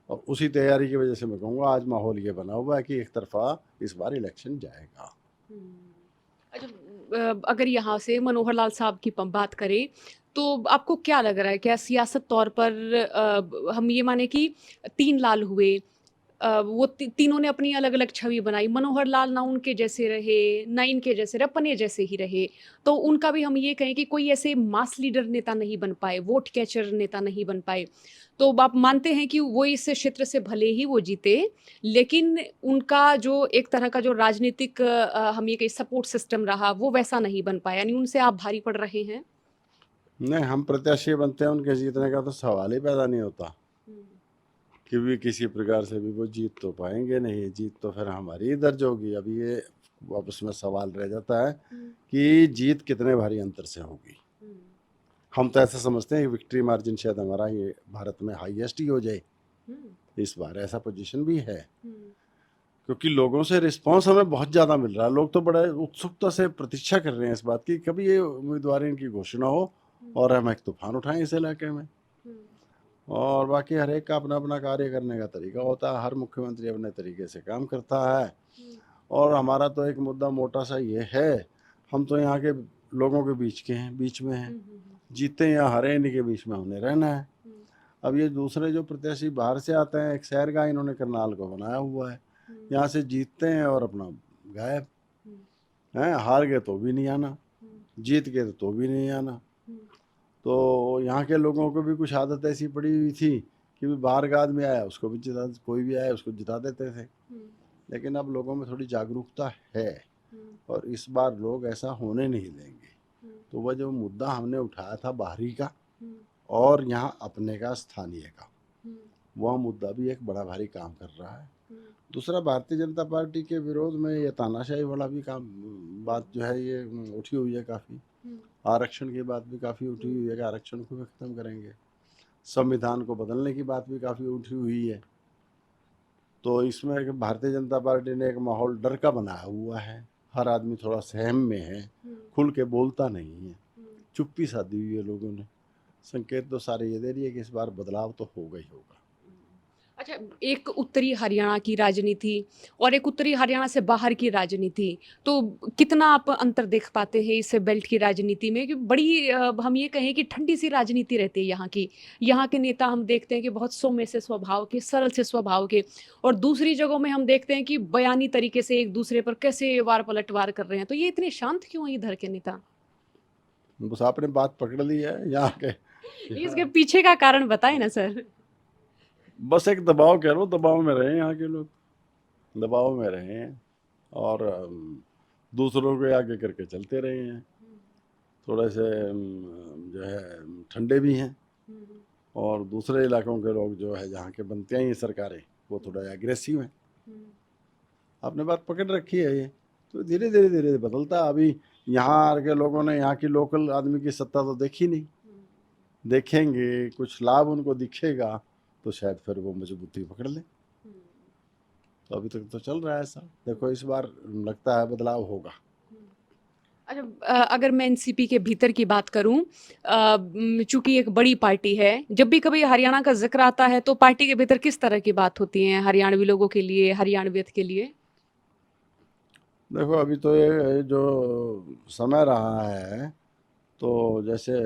और उसी तैयारी की वजह से मैं कहूँगा आज माहौल ये बना हुआ है कि एक तरफा इस बार इलेक्शन जाएगा। अच्छा, अगर यहाँ से मनोहर लाल साहब की बात करें तो आपको क्या लग रहा है, क्या सियासत तौर पर हम ये माने कि 3 लाल हुए, वो तीनों ने अपनी अलग अलग छवि बनाई। मनोहर लाल ना उनके जैसे रहे, ना इनके जैसे रहे, अपने जैसे ही रहे। तो उनका भी हम ये कहें कि कोई ऐसे मास लीडर नेता नहीं बन पाए, वोट कैचर नेता नहीं बन पाए। तो आप मानते हैं कि वो इस क्षेत्र से भले ही वो जीते, लेकिन उनका जो एक तरह का जो राजनीतिक हम ये कहें सपोर्ट सिस्टम रहा, वो वैसा नहीं बन पाया, यानी उनसे आप भारी पड़ रहे हैं? नहीं, हम प्रत्याशी बनते हैं, उनके जीतने का तो सवाल ही पैदा नहीं होता कि भी किसी प्रकार से भी वो जीत तो पाएंगे नहीं। जीत तो फिर हमारी ही दर्ज होगी। अभी ये वापस में सवाल रह जाता है कि जीत कितने भारी अंतर से होगी। हम तो ऐसा समझते हैं कि विक्ट्री मार्जिन शायद हमारा ये भारत में हाईएस्ट ही हो जाए इस बार, ऐसा पोजीशन भी है, क्योंकि लोगों से रिस्पांस हमें बहुत ज़्यादा मिल रहा है। लोग तो बड़े उत्सुकता से प्रतीक्षा कर रहे हैं इस बात की कभी ये उम्मीदवार इनकी घोषणा हो और हम एक तूफान उठाएं इस इलाके में। और बाकी हर एक का अपना अपना कार्य करने का तरीका होता है, हर मुख्यमंत्री अपने तरीके से काम करता है। और हमारा तो एक मुद्दा मोटा सा ये है, हम तो यहाँ के लोगों के बीच के हैं, बीच में हैं, जीते या हरे इन्हीं के बीच में हमने रहना है। अब ये दूसरे जो प्रत्याशी बाहर से आते हैं, एक शहर का इन्होंने करनाल को बनाया हुआ है, यहाँ से जीतते हैं और अपना गायब हैं। हार गए तो भी नहीं आना, जीत गए तो भी नहीं आना। तो यहाँ के लोगों को भी कुछ आदत ऐसी पड़ी हुई थी कि भी बाहर का आदमी आया उसको भी जिता, कोई भी आया उसको जिता देते थे। लेकिन अब लोगों में थोड़ी जागरूकता है और इस बार लोग ऐसा होने नहीं देंगे। तो वह जो मुद्दा हमने उठाया था बाहरी का और यहाँ अपने का, स्थानीय का, वह मुद्दा भी एक बड़ा भारी काम कर रहा है। दूसरा, भारतीय जनता पार्टी के विरोध में ये तानाशाही वाला भी काम, बात जो है ये उठी हुई है काफ़ी। आरक्षण की बात भी काफ़ी उठी हुई है कि आरक्षण को भी ख़त्म करेंगे। संविधान को बदलने की बात भी काफ़ी उठी हुई है। तो इसमें एक भारतीय जनता पार्टी ने एक माहौल डर का बनाया हुआ है। हर आदमी थोड़ा सहम में है, खुल के बोलता नहीं है, चुप्पी साधी हुई है लोगों ने। संकेत तो सारे ये दे रही है कि इस बार बदलाव तो होगा ही होगा। अच्छा, एक उत्तरी हरियाणा की राजनीति और एक उत्तरी हरियाणा से बाहर की राजनीति, तो कितना आप अंतर देख पाते हैं इस बेल्ट की राजनीति में? कि बड़ी हम ये कहें कि ठंडी सी राजनीति रहती है यहाँ की। यहाँ के नेता हम देखते हैं कि बहुत सौम्य से स्वभाव के, सरल से स्वभाव के, और दूसरी जगहों में हम देखते हैं कि बयानी तरीके से एक दूसरे पर कैसे वार पलटवार कर रहे हैं। तो ये इतने शांत क्यों हैं इधर के नेता? बस आपने बात पकड़ ली है यहाँ के। इसके पीछे का कारण बताएं ना सर। बस एक दबाव कह लो, दबाव में रहे यहाँ के लोग, दबाव में रहे हैं और दूसरों को आगे करके चलते रहे हैं। थोड़े से जो है ठंडे भी हैं और दूसरे इलाकों के लोग जो है जहाँ के बनते हैं ये सरकारें, वो थोड़ा एग्रेसिव हैं। आपने बात पकड़ रखी है ये, तो धीरे धीरे धीरे बदलता है। अभी यहाँ के लोगों ने यहाँ की लोकल आदमी की सत्ता तो देखी नहीं, देखेंगे, कुछ लाभ उनको दिखेगा तो शायद फिर वो मजबूती पकड़ ले। तो अभी तक तो चल रहा है ऐसा। देखो इस बार लगता है बदलाव होगा। अच्छा, अगर मैं एनसीपी के भीतर की बात करूं, चूंकि एक बड़ी पार्टी है, जब भी कभी हरियाणा का जिक्र आता है तो पार्टी के भीतर किस तरह की बात होती है हरियाणवी लोगों के लिए, हरियाणवियत के लिए? देखो अभी तो ये जो समय रहा है, तो जैसे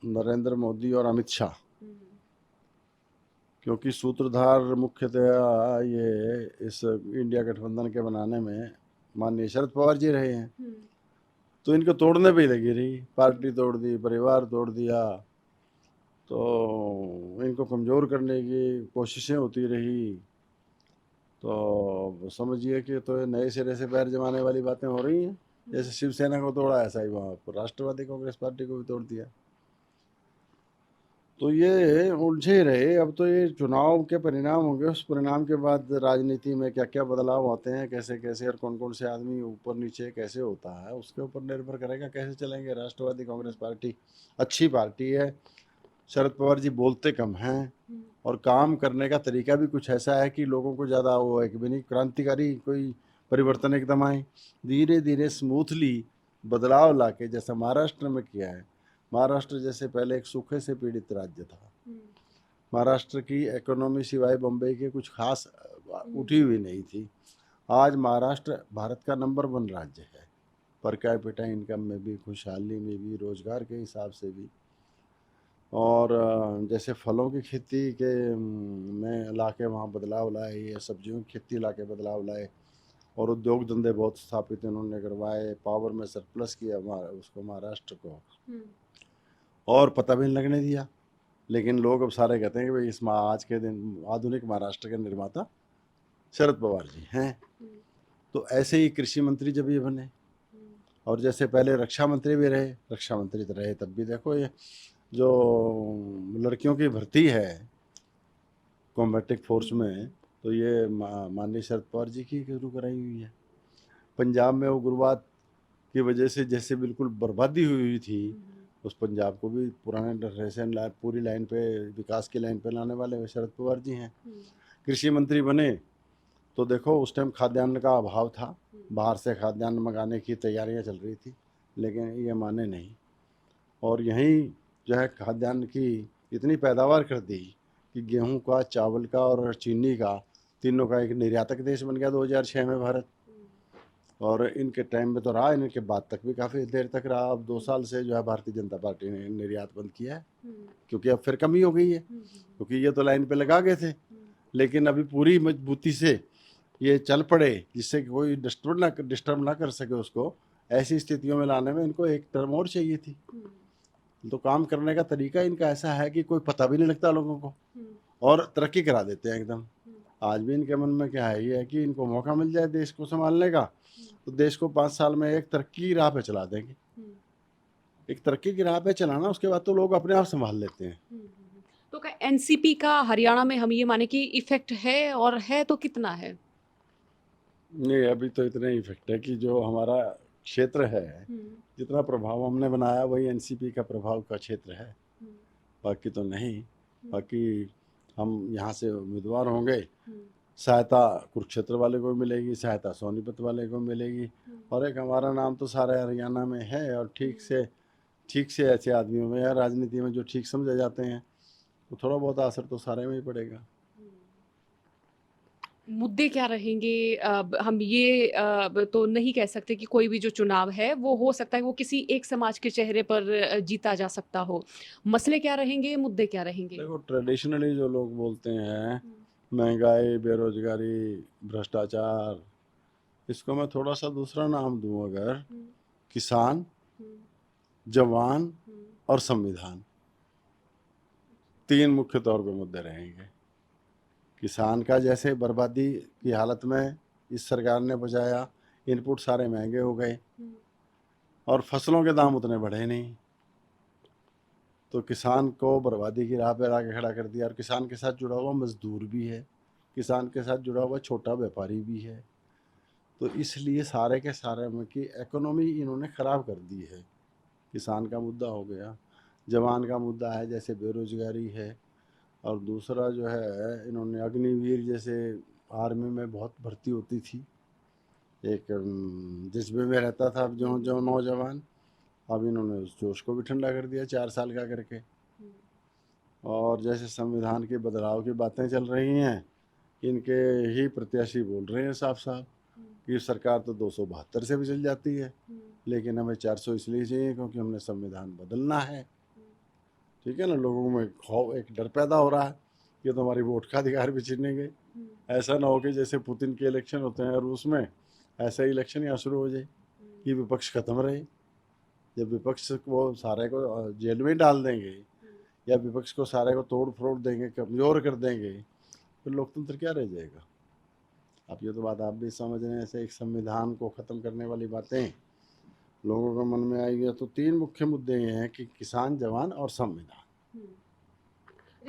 नरेंद्र मोदी और अमित शाह, क्योंकि सूत्रधार मुख्यतः ये इस इंडिया गठबंधन के बनाने में माननीय शरद पवार जी रहे हैं, तो इनको तोड़ने पे ही लगी रही। पार्टी तोड़ दी, परिवार तोड़ दिया, तो इनको कमज़ोर करने की कोशिशें होती रही। तो समझिए कि तो ये नए सिरे से पैर जमाने वाली बातें हो रही हैं। जैसे शिवसेना को तोड़ा, ऐसा ही वहाँ पर राष्ट्रवादी कांग्रेस पार्टी को भी तोड़ दिया। तो ये उलझे रहे। अब तो ये चुनाव के परिणाम होंगे, उस परिणाम के बाद राजनीति में क्या क्या बदलाव आते हैं, कैसे कैसे और कौन कौन से आदमी ऊपर नीचे कैसे होता है, उसके ऊपर निर्भर करेगा कैसे चलेंगे। राष्ट्रवादी कांग्रेस पार्टी अच्छी पार्टी है। शरद पवार जी बोलते कम हैं और काम करने का तरीका भी कुछ ऐसा है कि लोगों को ज़्यादा वो है कि भी नहीं क्रांतिकारी कोई परिवर्तन एकदम आए। धीरे धीरे स्मूथली बदलाव लाके, जैसा महाराष्ट्र में किया है। महाराष्ट्र जैसे पहले एक सूखे से पीड़ित राज्य था। महाराष्ट्र की इकोनॉमी सिवाय बम्बई के कुछ खास उठी हुई नहीं थी। आज महाराष्ट्र भारत का नंबर 1 राज्य है, पर कैपिटा इनकम में भी, खुशहाली में भी, रोजगार के हिसाब से भी। और जैसे फलों की खेती के में ला के वहाँ बदलाव लाए, या सब्जियों की खेती ला के बदलाव लाए, और उद्योग धंधे बहुत स्थापित इन्होंने करवाए। पावर में सरप्लस किया उसको, महाराष्ट्र को, और पता भी नहीं लगने दिया। लेकिन लोग अब सारे कहते हैं कि भाई आज के दिन आधुनिक महाराष्ट्र के निर्माता शरद पवार जी हैं। तो ऐसे ही कृषि मंत्री जब ये बने, और जैसे पहले रक्षा मंत्री भी रहे, रक्षा मंत्री तो रहे तब भी देखो ये जो लड़कियों की भर्ती है कॉम्बैटिक फोर्स में, तो ये माननीय शरद पवार जी की शुरू कराई हुई है। पंजाब में उग्रवाद की वजह से जैसे बिल्कुल बर्बादी हुई थी, उस पंजाब को भी पुराने ढर्रे पूरी लाइन पे, विकास की लाइन पे लाने वाले शरद पवार जी हैं। कृषि मंत्री बने तो देखो उस टाइम खाद्यान्न का अभाव था, बाहर से खाद्यान्न मंगाने की तैयारियां चल रही थी, लेकिन ये माने नहीं, और यहीं जो है खाद्यान्न की इतनी पैदावार कर दी कि गेहूं का, चावल का और चीनी का, तीनों का एक निर्यातक देश बन गया 2006 में भारत। और इनके टाइम में तो रहा, इनके बाद तक भी काफ़ी देर तक रहा। अब 2 साल से जो है भारतीय जनता पार्टी ने निर्यात बंद किया है, क्योंकि अब फिर कमी हो गई है, क्योंकि ये तो लाइन पे लगा गए थे, लेकिन अभी पूरी मजबूती से ये चल पड़े जिससे कि कोई डिस्टर्ब ना कर सके उसको। ऐसी स्थितियों में लाने में इनको एक टर्म और चाहिए थी। तो काम करने का तरीका इनका ऐसा है कि कोई पता भी नहीं लगता लोगों को, और तरक्की करा देते हैं एकदम। आज भी इनके मन में क्या है, ये है कि इनको मौका मिल जाए देश को संभालने का, तो देश को 5 साल में एक तरक्की की राह पे चला देंगे। एक तरक्की की राह पे चलाना, उसके बाद तो लोग अपने आप संभाल लेते हैं। तो क्या एनसीपी का हरियाणा में हम ये माने कि इफेक्ट है, और है तो कितना है? नहीं, अभी तो इतना ही इफेक्ट है कि जो हमारा क्षेत्र है, जितना प्रभाव हमने बनाया वही एनसीपी का प्रभाव का क्षेत्र है, बाकी तो नहीं। बाकी हम यहाँ से उम्मीदवार होंगे, सहायता कुरुक्षेत्र वाले को मिलेगी, सहायता सोनीपत वाले को मिलेगी, और एक हमारा नाम तो सारे हरियाणा में है। और ठीक से ऐसे आदमियों में या राजनीति में जो ठीक समझे जाते हैं, तो थोड़ा बहुत असर तो सारे में ही पड़ेगा। मुद्दे क्या रहेंगे? हम ये तो नहीं कह सकते कि कोई भी जो चुनाव है वो हो सकता है वो किसी एक समाज के चेहरे पर जीता जा सकता हो। मसले क्या रहेंगे, मुद्दे क्या रहेंगे? देखो, ट्रेडिशनली जो लोग बोलते हैं महंगाई, बेरोजगारी, भ्रष्टाचार, इसको मैं थोड़ा सा दूसरा नाम दूं अगर, किसान, जवान और संविधान, 3 मुख्य तौर पे मुद्दे रहेंगे। किसान का जैसे बर्बादी की हालत में इस सरकार ने बचाया, इनपुट सारे महंगे हो गए और फसलों के दाम उतने बढ़े नहीं, तो किसान को बर्बादी की राह पे लाके खड़ा कर दिया। और किसान के साथ जुड़ा हुआ मजदूर भी है, किसान के साथ जुड़ा हुआ छोटा व्यापारी भी है, तो इसलिए सारे के सारे में की इकोनॉमी इन्होंने ख़राब कर दी है। किसान का मुद्दा हो गया, जवान का मुद्दा है जैसे बेरोजगारी है, और दूसरा जो है इन्होंने अग्निवीर जैसे आर्मी में बहुत भर्ती होती थी, एक जज्बे में रहता था जो नौजवान, अब इन्होंने उस जोश को भी ठंडा कर दिया 4 साल का करके। और जैसे संविधान के बदलाव की बातें चल रही हैं, इनके ही प्रत्याशी बोल रहे हैं साफ साफ कि सरकार तो 272 से भी चल जाती है, लेकिन हमें 400 इसलिए चाहिए क्योंकि हमने संविधान बदलना है। ठीक है ना, लोगों में खौफ, एक डर पैदा हो रहा है कि तो हमारी वोट का अधिकार भी छीनेंगे। ऐसा ना हो कि जैसे पुतिन के इलेक्शन होते हैं रूस में, ऐसा ही इलेक्शन यहाँ शुरू हो जाए कि विपक्ष खत्म रहे। जब विपक्ष को सारे को जेल में डाल देंगे या विपक्ष को सारे को तोड़ फोड़ देंगे, कमज़ोर कर देंगे, तो लोकतंत्र क्या रह जाएगा। अब ये तो बात आप भी समझ रहे हैं, ऐसे एक संविधान को ख़त्म करने वाली बातें लोगों के मन में आई है। तो 3 मुख्य मुद्दे ये हैं कि किसान, जवान और संविधान।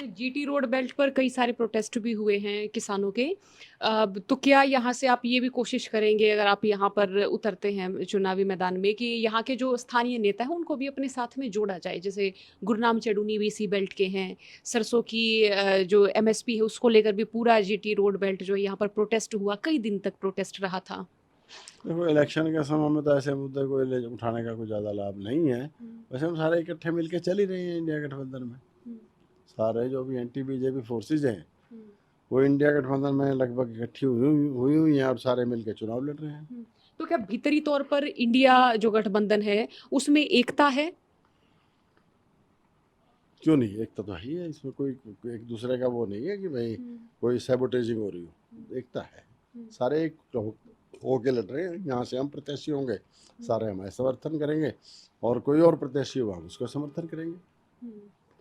जीटी रोड बेल्ट पर कई सारे प्रोटेस्ट भी हुए हैं किसानों के। तो क्या यहाँ से आप ये भी कोशिश करेंगे, अगर आप यहाँ पर उतरते हैं चुनावी मैदान में, कि यहाँ के जो स्थानीय नेता हैं उनको भी अपने साथ में जोड़ा जाए? जैसे गुरनाम चेडूनी भी इसी बेल्ट के हैं, सरसों की जो एमएसपी है उसको लेकर भी पूरा जीटी रोड बेल्ट जो है यहाँ पर प्रोटेस्ट हुआ, कई दिन तक प्रोटेस्ट रहा था। देखो, इलेक्शन के समय में तो ऐसे मुद्दे को उठाने का कोई ज़्यादा लाभ नहीं है। वैसे हम सारे इकट्ठे मिलके चल ही रहे हैं इंडिया गठबंधन में। सारे जो भी एंटी बीजेपी फोर्सेज हैं वो इंडिया गठबंधन में लगभग इकट्ठी हुई हैं और सारे मिलके चुनाव लड़ रहे हैं। तो क्या भीतरी तौर पर इंडिया जो गठबंधन है उसमें एकता है? क्यों नहीं, एकता तो है ही है इसमें, कोई एक दूसरे का वो नहीं है कि भाई कोई सैबोटेजिंग हो रही हो, एकता है। सारे एक होके लड़ रहे हैं। यहाँ से हम प्रत्याशी होंगे, सारे हमारे समर्थन करेंगे, और कोई और प्रत्याशी होगा हम उसको समर्थन करेंगे।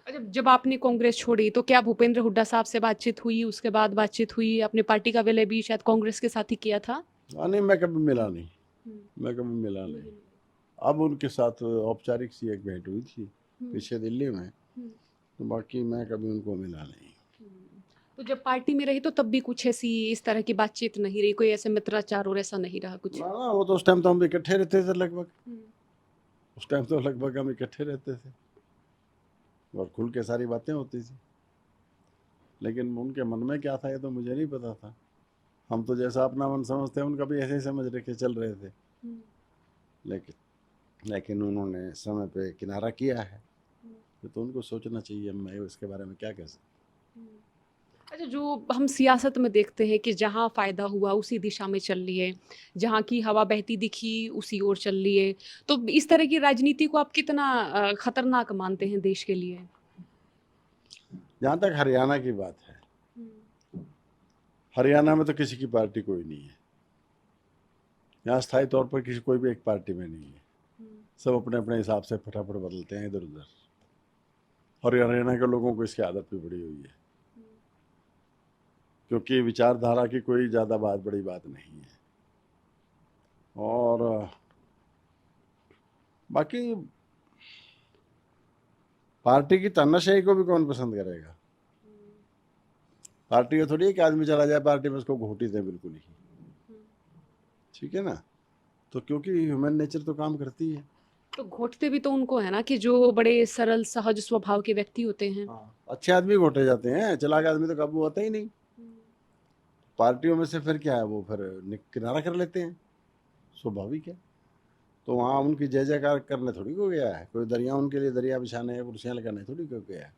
अच्छा, जब आपने कांग्रेस छोड़ी तो क्या भूपेंद्र हुड्डा साहब से बातचीत हुई, उसके बाद बातचीत हुई? अपने पार्टी का विलय भी शायद कांग्रेस के साथ ही किया था। नहीं, मैं कभी मिला नहीं, मैं कभी मिला नहीं। अब उनके साथ औपचारिक सी एक भेंट हुई थी पीछे दिल्ली में, तो बाकी मैं कभी उनको मिला नहीं। तो जब पार्टी में रही तो तब भी कुछ ऐसी इस तरह की बातचीत नहीं रही, कोई ऐसे मित्राचार और ऐसा नहीं रहा कुछ? ना ना, वो तो उस टाइम तो हम इकट्ठे रहते थे लगभग, उस टाइम तो लगभग हम इकट्ठे रहते थे और खुल के सारी बातें होती थी। लेकिन उनके मन में क्या था ये तो मुझे नहीं पता था। हम तो जैसा अपना मन समझते हैं उनका भी ऐसे ही समझ रखे चल रहे थे। लेकिन उन्होंने समय पे किनारा किया है, तो उनको सोचना चाहिए, मैं इसके बारे में क्या कह सकता। अच्छा, जो हम सियासत में देखते हैं कि जहाँ फ़ायदा हुआ उसी दिशा में चल लिए, जहाँ की हवा बहती दिखी उसी ओर चल लिए, तो इस तरह की राजनीति को आप कितना खतरनाक मानते हैं देश के लिए? जहाँ तक हरियाणा की बात है, हरियाणा में तो किसी की पार्टी कोई नहीं है, यहाँ स्थायी तौर पर किसी कोई भी एक पार्टी में नहीं है। सब अपने अपने हिसाब से फटाफट बदलते हैं इधर उधर, और हरियाणा के लोगों को इसकी आदत भी बड़ी हुई है, क्योंकि विचारधारा की कोई ज़्यादा बड़ी बात नहीं है। और बाकी पार्टी की तानाशाही को भी कौन पसंद करेगा? पार्टी में थोड़ी है कि आदमी चला जाए पार्टी में उसको घोटी दें बिल्कुल ही, ठीक है ना? तो क्योंकि ह्यूमन नेचर तो काम करती है। तो घोटते भी तो उनको है ना कि जो बड़े सरल सहज स्वभाव के व्यक्ति होते हैं। अच्छे आदमी घोटे जाते हैं, चलाक आदमी तो काबू होता ही नहीं। पार्टियों में से फिर क्या है, वो फिर किनारा कर लेते हैं, स्वाभाविक है। तो वहाँ उनकी जय जयकार करने थोड़ी को गया है कोई, दरिया उनके लिए दरिया बिछाने कुर्सियाँ लगाने थोड़ी को गया है।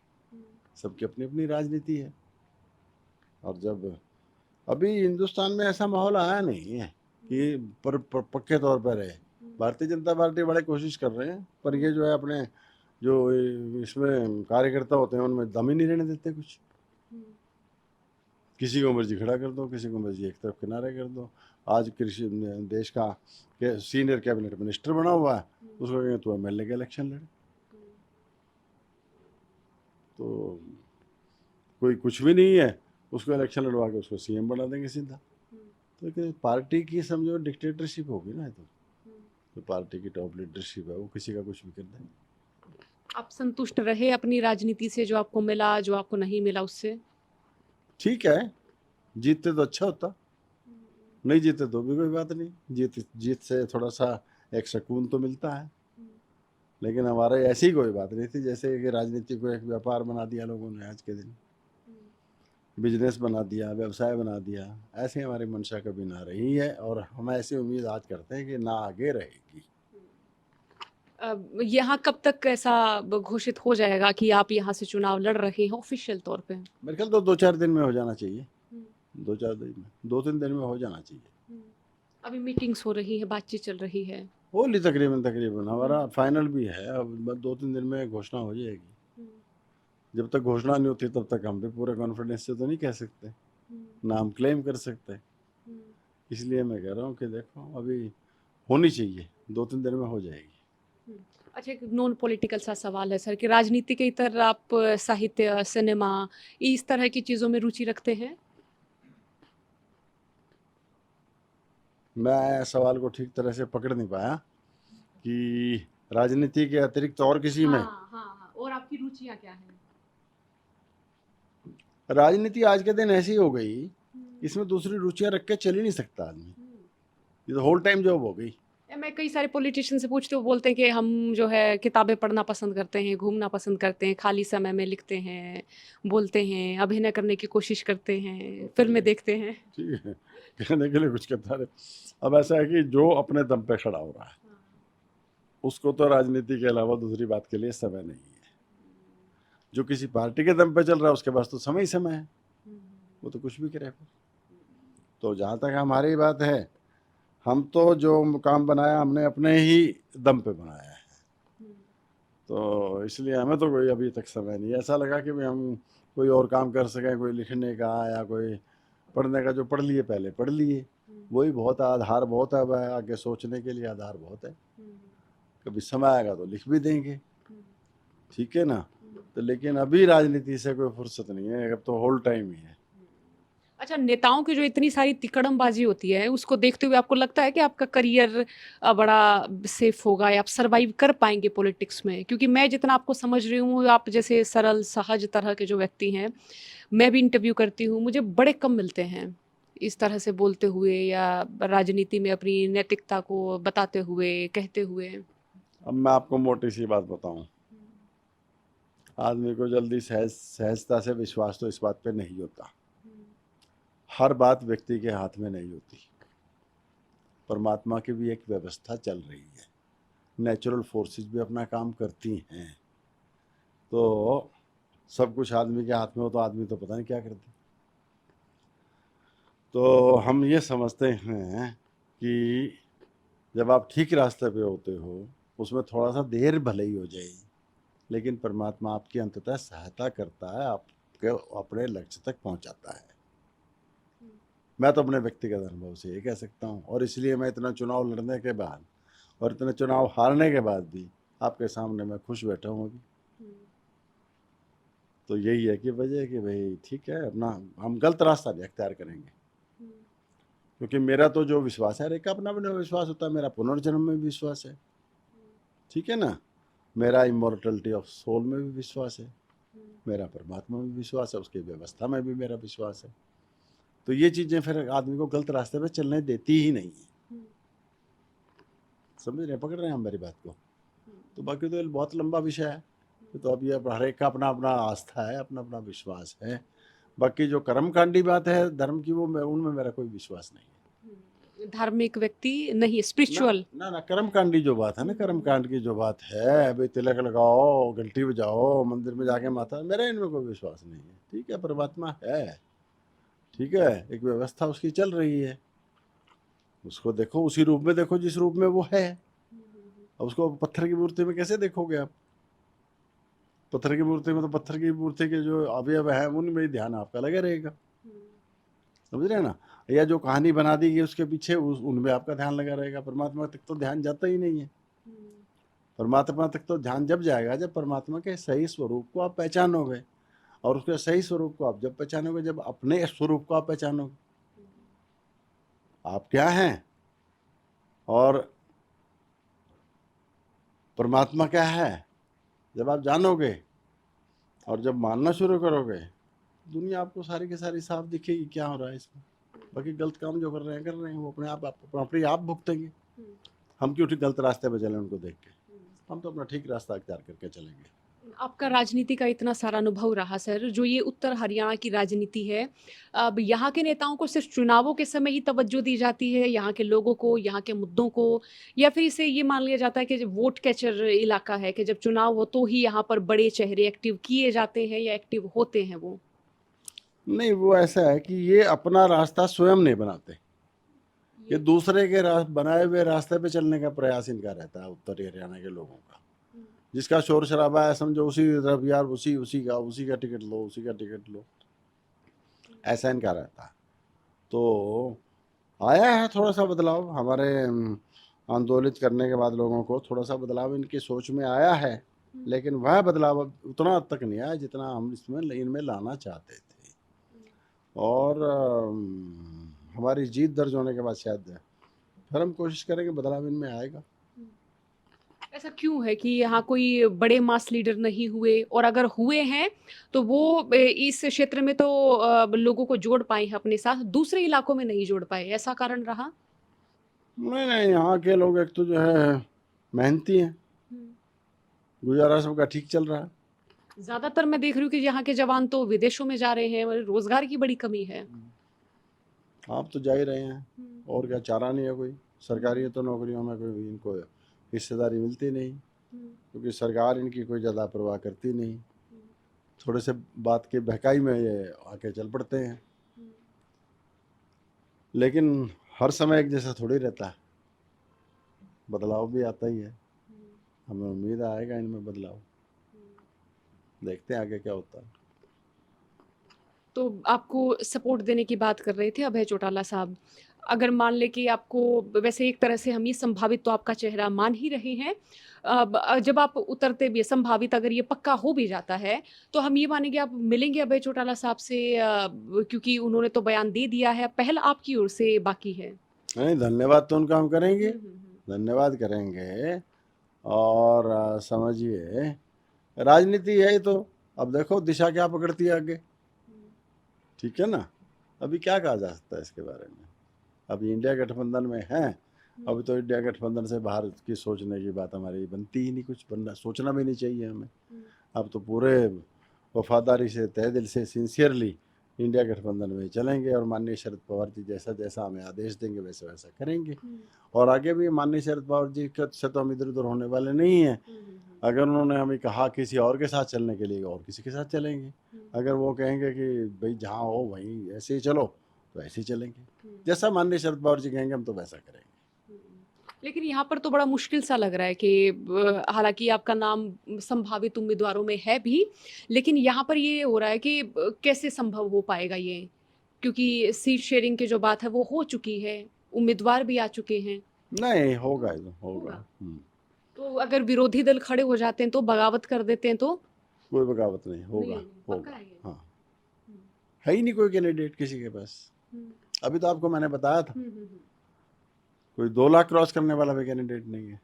सबकी अपनी अपनी राजनीति है। और जब अभी हिंदुस्तान में ऐसा माहौल आया नहीं है कि पक्के तौर पर है। भारतीय जनता पार्टी बड़े कोशिश कर रहे हैं, पर ये जो है अपने जो इसमें कार्यकर्ता होते हैं उनमें दम ही नहीं रहने देते कुछ। किसी को मर्जी खड़ा कर दो, किसी को मर्जी एक तरफ किनारे कर दो। आज कृषि देश का सीनियर कैबिनेट मिनिस्टर बना हुआ है, उसको कहेंगे तो एमएलए के इलेक्शन लड़े। तो कोई कुछ भी नहीं है, उसको इलेक्शन लड़वा के उसको सीएम बना देंगे सीधा। तो पार्टी की समझो डिक्टेटरशिप होगी ना, तो पार्टी की टॉप लीडरशिप है, वो किसी का कुछ भी कर दे। आप संतुष्ट रहे अपनी राजनीति से, जो आपको मिला, जो आपको नहीं मिला उससे? ठीक है, जीतते तो अच्छा होता, नहीं जीते तो भी कोई बात नहीं। जीत से थोड़ा सा एक सुकून तो मिलता है। लेकिन हमारे ऐसी कोई बात नहीं थी जैसे कि राजनीति को एक व्यापार बना दिया लोगों ने, आज के दिन बिजनेस बना दिया, व्यवसाय बना दिया। ऐसी हमारी मंशा कभी ना रही है, और हम ऐसी उम्मीद आज करते हैं कि ना आगे रहेगी। यहाँ कब तक ऐसा घोषित हो जाएगा कि आप यहाँ से चुनाव लड़ रहे हैं ऑफिशियल तौर पे? मेरे ख्याल तो 2-4 दिन में हो जाना चाहिए, 2-3 दिन में हो जाना चाहिए। अभी मीटिंग्स हो रही है, बातचीत चल रही है। होली तकरीबन हमारा फाइनल भी है, अब 2-3 दिन में घोषणा हो जाएगी। जब तक घोषणा नहीं होती तब तक हम भी पूरे कॉन्फिडेंस से तो नहीं कह सकते, नाम क्लेम कर सकते। इसलिए मैं कह रहा हूँ कि देखो अभी होनी चाहिए, 2-3 दिन में हो जाएगी। अच्छा, एक नॉन पॉलिटिकल सा सवाल है सर कि राजनीति के इतर आप साहित्य, सिनेमा, इस तरह की चीज़ों में रुचि रखते हैं? मैं सवाल को ठीक तरह से पकड़ नहीं पाया कि राजनीति के अतिरिक्त और किसी में। हाँ। और आपकी रुचियाँ क्या हैं? राजनीति आज के दिन ऐसी हो गई, इसमें दूसरी रुचियां रख के चल ही नहीं सकता आदमी। ये तो होल टाइम जॉब हो गई। मैं कई सारे पॉलिटिशियन से पूछती हूँ, बोलते हैं कि हम जो है किताबें पढ़ना पसंद करते हैं, घूमना पसंद करते हैं, खाली समय में लिखते हैं, बोलते हैं, अभिनय करने की कोशिश करते हैं, फिल्में देखते हैं। ठीक है, कहने के लिए कुछ कहता है। अब ऐसा है कि जो अपने दम पे खड़ा हो रहा है उसको तो राजनीति के अलावा दूसरी बात के लिए समय नहीं है। जो किसी पार्टी के दम पे चल रहा है उसके पास तो समय ही समय है, वो तो कुछ भी करे। तो जहाँ तक हमारी बात है, हम तो जो काम बनाया हमने अपने ही दम पे बनाया है। तो इसलिए हमें तो कोई अभी तक समय नहीं ऐसा लगा कि भाई हम कोई और काम कर सकें, कोई लिखने का या कोई पढ़ने का। जो पढ़ लिए पहले पढ़ लिए, वही बहुत आधार बहुत है, वह आगे सोचने के लिए आधार बहुत है। कभी समय आएगा तो लिख भी देंगे, ठीक है ना। तो लेकिन अभी राजनीति से कोई फुर्सत नहीं है, अब तो होल टाइम ही है। अच्छा, नेताओं की जो इतनी सारी तिकड़मबाजी होती है, उसको देखते हुए आपको लगता है कि आपका करियर बड़ा सेफ होगा या आप सर्वाइव कर पाएँगे पॉलिटिक्स में? क्योंकि मैं जितना आपको समझ रही हूँ, आप जैसे सरल, सहज तरह के जो व्यक्ति हैं, मैं भी इंटरव्यू करती हूँ, मुझे बड़े कम मिलते हैं, इस तरह से बोलते हुए या राजनीति में अपनी नैतिकता को बताते हुए, कहते हुए। अब मैं आपको मोटी सी बात बताऊं, आदमी को जल्दी सहजता से विश्वास तो इस बात पे नहीं होता। हर बात व्यक्ति के हाथ में नहीं होती। परमात्मा की भी एक व्यवस्था चल रही है, नेचुरल फोर्सेस भी अपना काम करती हैं। तो सब कुछ आदमी के हाथ में हो तो आदमी तो पता नहीं क्या करते। तो हम ये समझते हैं कि जब आप ठीक रास्ते पे होते हो, उसमें थोड़ा सा देर भले ही हो जाए, लेकिन परमात्मा आपकी अंततः सहायता करता है, आपके अपने लक्ष्य तक पहुंचाता है। मैं तो अपने व्यक्तिगत अनुभव से ये कह सकता हूँ, और इसलिए मैं इतना चुनाव लड़ने के बाद और इतने चुनाव हारने के बाद भी आपके सामने मैं खुश बैठा हूँ अभी। तो यही है कि वजह कि भाई ठीक है, अपना हम गलत रास्ता नहीं अख्तियार करेंगे, क्योंकि मेरा तो जो विश्वास है, एक अपना अपना विश्वास होता है। मेरा पुनर्जन्म में भी विश्वास है, ठीक है ना। मेरा इमोर्टलिटी ऑफ सोल में भी विश्वास है, मेरा परमात्मा में भी विश्वास है, उसकी व्यवस्था में भी मेरा विश्वास है। तो ये चीज़ें फिर आदमी को गलत रास्ते पे चलने देती ही नहीं है। समझ रहे हैं, पकड़ रहे हैं हम मेरी बात को। तो बाकी तो बहुत लंबा विषय है, तो अब ये हर एक का अपना अपना आस्था है, अपना अपना विश्वास है। बाकी जो कर्मकांडी बात है धर्म की, वो उनमें मेरा कोई विश्वास नहीं है। धार्मिक व्यक्ति नहीं, स्पिरिचुअल। ना ना, कर्मकांडी जो बात है ना, कर्मकांड की जो बात है, भाई तिलक लगाओ, घंटी बजाओ, मंदिर में जाके माथा, मेरा इनमें कोई विश्वास नहीं है। ठीक है, परमात्मा है, ठीक है, एक व्यवस्था उसकी चल रही है, उसको देखो, उसी रूप में देखो जिस रूप में वो है। अब उसको पत्थर की मूर्ति में कैसे देखोगे आप? पत्थर की मूर्ति में तो पत्थर की मूर्ति के जो अवयव है उनमें ही ध्यान आपका लगा रहेगा, समझ रहे हैं ना। या जो कहानी बना दी गई उसके पीछे उनमें आपका ध्यान लगा रहेगा। परमात्मा तक तो ध्यान जाता ही नहीं है। परमात्मा तक तो ध्यान जब जाएगा जब परमात्मा के सही स्वरूप को आप पहचानोगे, और उसके सही स्वरूप को आप जब पहचानोगे, जब अपने स्वरूप को आप पहचानोगे, आप क्या हैं और परमात्मा क्या है, जब आप जानोगे और जब मानना शुरू करोगे, दुनिया आपको सारी की सारी साफ दिखेगी क्या हो रहा है इसमें। बाकी गलत काम जो कर रहे हैं वो अपने आप भुगतेंगे। हम क्यों ठीक गलत रास्ते पे चले उनको देख के, हम तो अपना ठीक रास्ता अख्तियार करके चलेंगे। आपका राजनीति का इतना सारा अनुभव रहा सर, जो ये उत्तर हरियाणा की राजनीति है, अब यहाँ के नेताओं को सिर्फ चुनावों के समय ही तवज्जो दी जाती है, यहाँ के लोगों को, यहाँ के मुद्दों को, या फिर इसे ये मान लिया जाता है कि जब वोट कैचर इलाका है, कि जब चुनाव हो तो ही यहाँ पर बड़े चेहरे एक्टिव किए जाते हैं या एक्टिव होते हैं वो? नहीं, वो ऐसा है कि ये अपना रास्ता स्वयं नहीं बनाते, ये दूसरे के बनाए हुए रास्ते पे चलने का प्रयास इनका रहता है, उत्तरी हरियाणा के लोगों का। जिसका शोर शराबा है, समझो उसी तरफ यार, उसी का टिकट लो, उसी का टिकट लो, ऐसा इनका रहता है। तो आया है थोड़ा सा बदलाव हमारे आंदोलित करने के बाद, लोगों को थोड़ा सा बदलाव इनकी सोच में आया है, लेकिन वह बदलाव अब उतना तक नहीं आया जितना हम इनमें लाना चाहते थे। और हमारी जीत दर्ज होने के बाद शायद फिर हम कोशिश करेंगे बदलाव इनमें आएगा। ऐसा क्यों है कि यहाँ कोई बड़े मास लीडर नहीं हुए, और अगर हुए हैं तो वो इस क्षेत्र में तो लोगों को जोड़ पाए हैं अपने साथ, दूसरे इलाकों में नहीं जोड़ पाए, ऐसा कारण रहा? नहीं नहीं, यहाँ के लोग एक तो जो है मेहनती हैं, गुजारा सबका ठीक चल रहा है। ज्यादातर मैं देख रही हूँ कि यहाँ के जवान तो विदेशों में जा रहे हैं, रोजगार की बड़ी कमी है। आप तो जा ही रहे हैं, और क्या चारा नहीं है कोई। सरकारी तो नौकरियों में कोई इनको हिस्सेदारी मिलती नहीं, क्योंकि सरकार इनकी कोई ज़्यादा परवाह करती नहीं। थोड़े से बात के बहकाई में ये आके चल पड़ते हैं, लेकिन हर समय एक जैसा थोड़ी रहता है, बदलाव भी आता ही है। हमें उम्मीद आएगा इनमें बदलाव, देखते हैं आगे क्या होता है। तो आपको सपोर्ट देने की बात कर रहे थे अभय चौटाला साहब। अगर मान लें कि आपको, वैसे एक तरह से हम ये संभावित तो आपका चेहरा मान ही रहे हैं। जब आप उतरते भी संभावित अगर ये पक्का हो भी जाता है, तो हम ये मानेंगे आप मिलेंगे अभय चौटाला साहब से, क्योंकि उन्होंने तो बयान दे दिया है, पहल आपकी ओर से बाकी है। नहीं, धन्यवाद तो उनका हम करेंगे, हम्म। धन्यवाद करेंगे। और समझिए राजनीति है ये तो, अब देखो दिशा क्या पकड़ती है आगे, ठीक है ना। अभी क्या कहा जा सकता है इसके बारे में, अभी इंडिया गठबंधन में है, अभी तो इंडिया गठबंधन से बाहर की सोचने की बात हमारी बनती ही नहीं, कुछ बनना सोचना भी नहीं चाहिए हमें। अब तो पूरे वफादारी से, तहे दिल से, सिंसियरली इंडिया गठबंधन में चलेंगे और माननीय शरद पवार जी जैसा जैसा हमें आदेश देंगे वैसे वैसा करेंगे। और आगे भी माननीय शरद पवार जी से तो हम इधर उधर होने वाले नहीं हैं। अगर उन्होंने हमें कहा किसी और के साथ चलने के लिए, और किसी के साथ चलेंगे। अगर वो कहेंगे कि भाई जहाँ हो वहीं ऐसे ही चलो, तो ऐसे ही चलेंगे। जैसा माननीय शरद पवार जी कहेंगे हम तो वैसा करेंगे। लेकिन यहाँ पर तो बड़ा मुश्किल सा लग रहा है कि हालांकि आपका नाम संभावित उम्मीदवारों में है भी, लेकिन यहाँ पर ये हो रहा है कि कैसे संभव हो पाएगा ये, क्योंकि सीट शेयरिंग की जो बात है वो हो चुकी है, उम्मीदवार भी आ चुके हैं। नहीं होगा, ये होगा। होगा। तो अगर विरोधी दल खड़े हो जाते हैं तो बगावत कर देते हैं तो कोई बगावत नहीं होगा, नहीं, पक्का होगा। है ये। हाँ, है ही नहीं कोई कैंडिडेट किसी के पास। अभी तो आपको मैंने बताया था, कोई 2 लाख क्रॉस करने वाला भी कैंडिडेट नहीं है।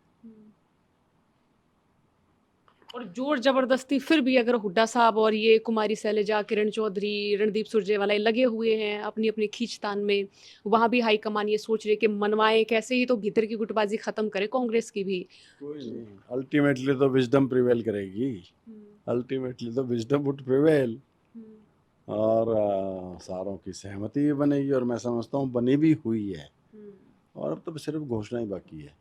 और जोर जबरदस्ती फिर भी अगर हुड्डा साहब और ये कुमारी शैलजा, किरण चौधरी, रणदीप सुरजेवाला ये लगे हुए हैं अपनी अपनी खींचतान में, वहां भी हाईकमान ये सोच रहे कि मनवाए कैसे ही तो भीतर की गुटबाजी खत्म करे कांग्रेस की भी। कोई नहीं, अल्टीमेटली तो विजडम प्रिवेल करेगी, अल्टीमेटली तो विजडम वुड प्रिवेल। और सारों की सहमति भी बनेगी, और मैं समझता हूँ बनी भी हुई है। और अब तो सिर्फ घोषणा ही बाकी है,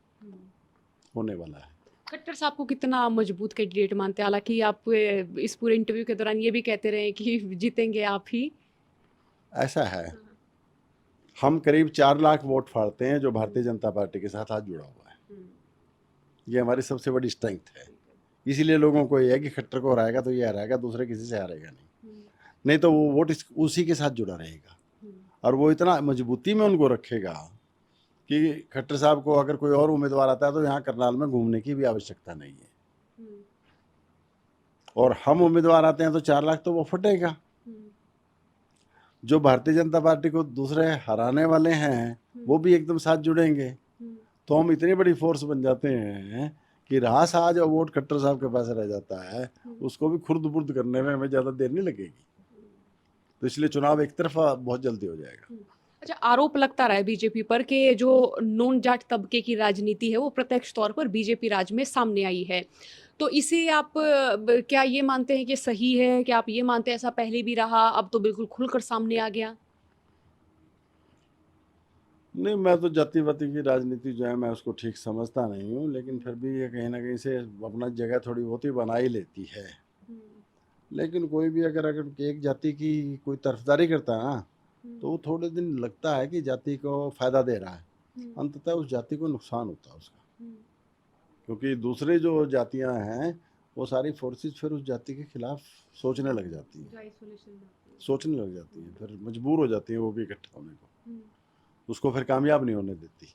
होने वाला है। खट्टर साहब को कितना मजबूत कैंडिडेट मानते हैं? हालांकि आप इस पूरे इंटरव्यू के दौरान ये भी कहते रहे कि जीतेंगे आप ही। ऐसा है, हम करीब 4 लाख वोट फाड़ते हैं जो भारतीय जनता पार्टी के साथ हाथ जुड़ा हुआ है। ये हमारी सबसे बड़ी स्ट्रेंथ है। इसीलिए लोगों को ये है कि खट्टर को हराएगा तो ये हराएगा, दूसरे किसी से हारेगा नहीं। नहीं तो वो वोट उसी के साथ जुड़ा रहेगा, और वो इतना मजबूती में उनको रखेगा कि खट्टर साहब को अगर कोई और उम्मीदवार आता है तो यहाँ करनाल में घूमने की भी आवश्यकता नहीं है। और हम उम्मीदवार आते हैं तो 4 लाख तो वो फटेगा। जो भारतीय जनता पार्टी को दूसरे हराने वाले हैं वो भी एकदम साथ जुड़ेंगे, तो हम इतनी बड़ी फोर्स बन जाते हैं कि रहा सा जो वोट खट्टर साहब के पास रह जाता है उसको भी खुर्द बुर्द करने में हमें ज़्यादा देर नहीं लगेगी। तो इसलिए चुनाव एक तरफा बहुत जल्दी हो जाएगा। अच्छा, आरोप लगता रहा है बीजेपी पर कि जो नॉन जाट तबके की राजनीति है वो प्रत्यक्ष तौर पर बीजेपी राज में सामने आई है, तो इसे आप क्या ये मानते हैं कि सही है? क्या आप ये मानते हैं ऐसा पहले भी रहा, अब तो बिल्कुल खुलकर सामने आ गया? नहीं, मैं तो जातिवादी की राजनीति जो है मैं उसको ठीक समझता नहीं हूँ, लेकिन फिर भी ये कहीं ना कहीं से अपना जगह थोड़ी बहुत ही बना ही लेती है। लेकिन कोई भी अगर अगर एक जाति की कोई तरफदारी करता है ना, तो वो थोड़े दिन लगता है कि जाति को फायदा दे रहा है, अंततः उस जाति को नुकसान होता है उसका। क्योंकि दूसरे जो जातियां हैं वो सारी फोर्सेस फिर उस जाति के खिलाफ सोचने लग जाती हैं, सोचने लग जाती हैं, फिर मजबूर हो जाती हैं वो भी इकट्ठा होने को, उसको फिर कामयाब नहीं होने देती।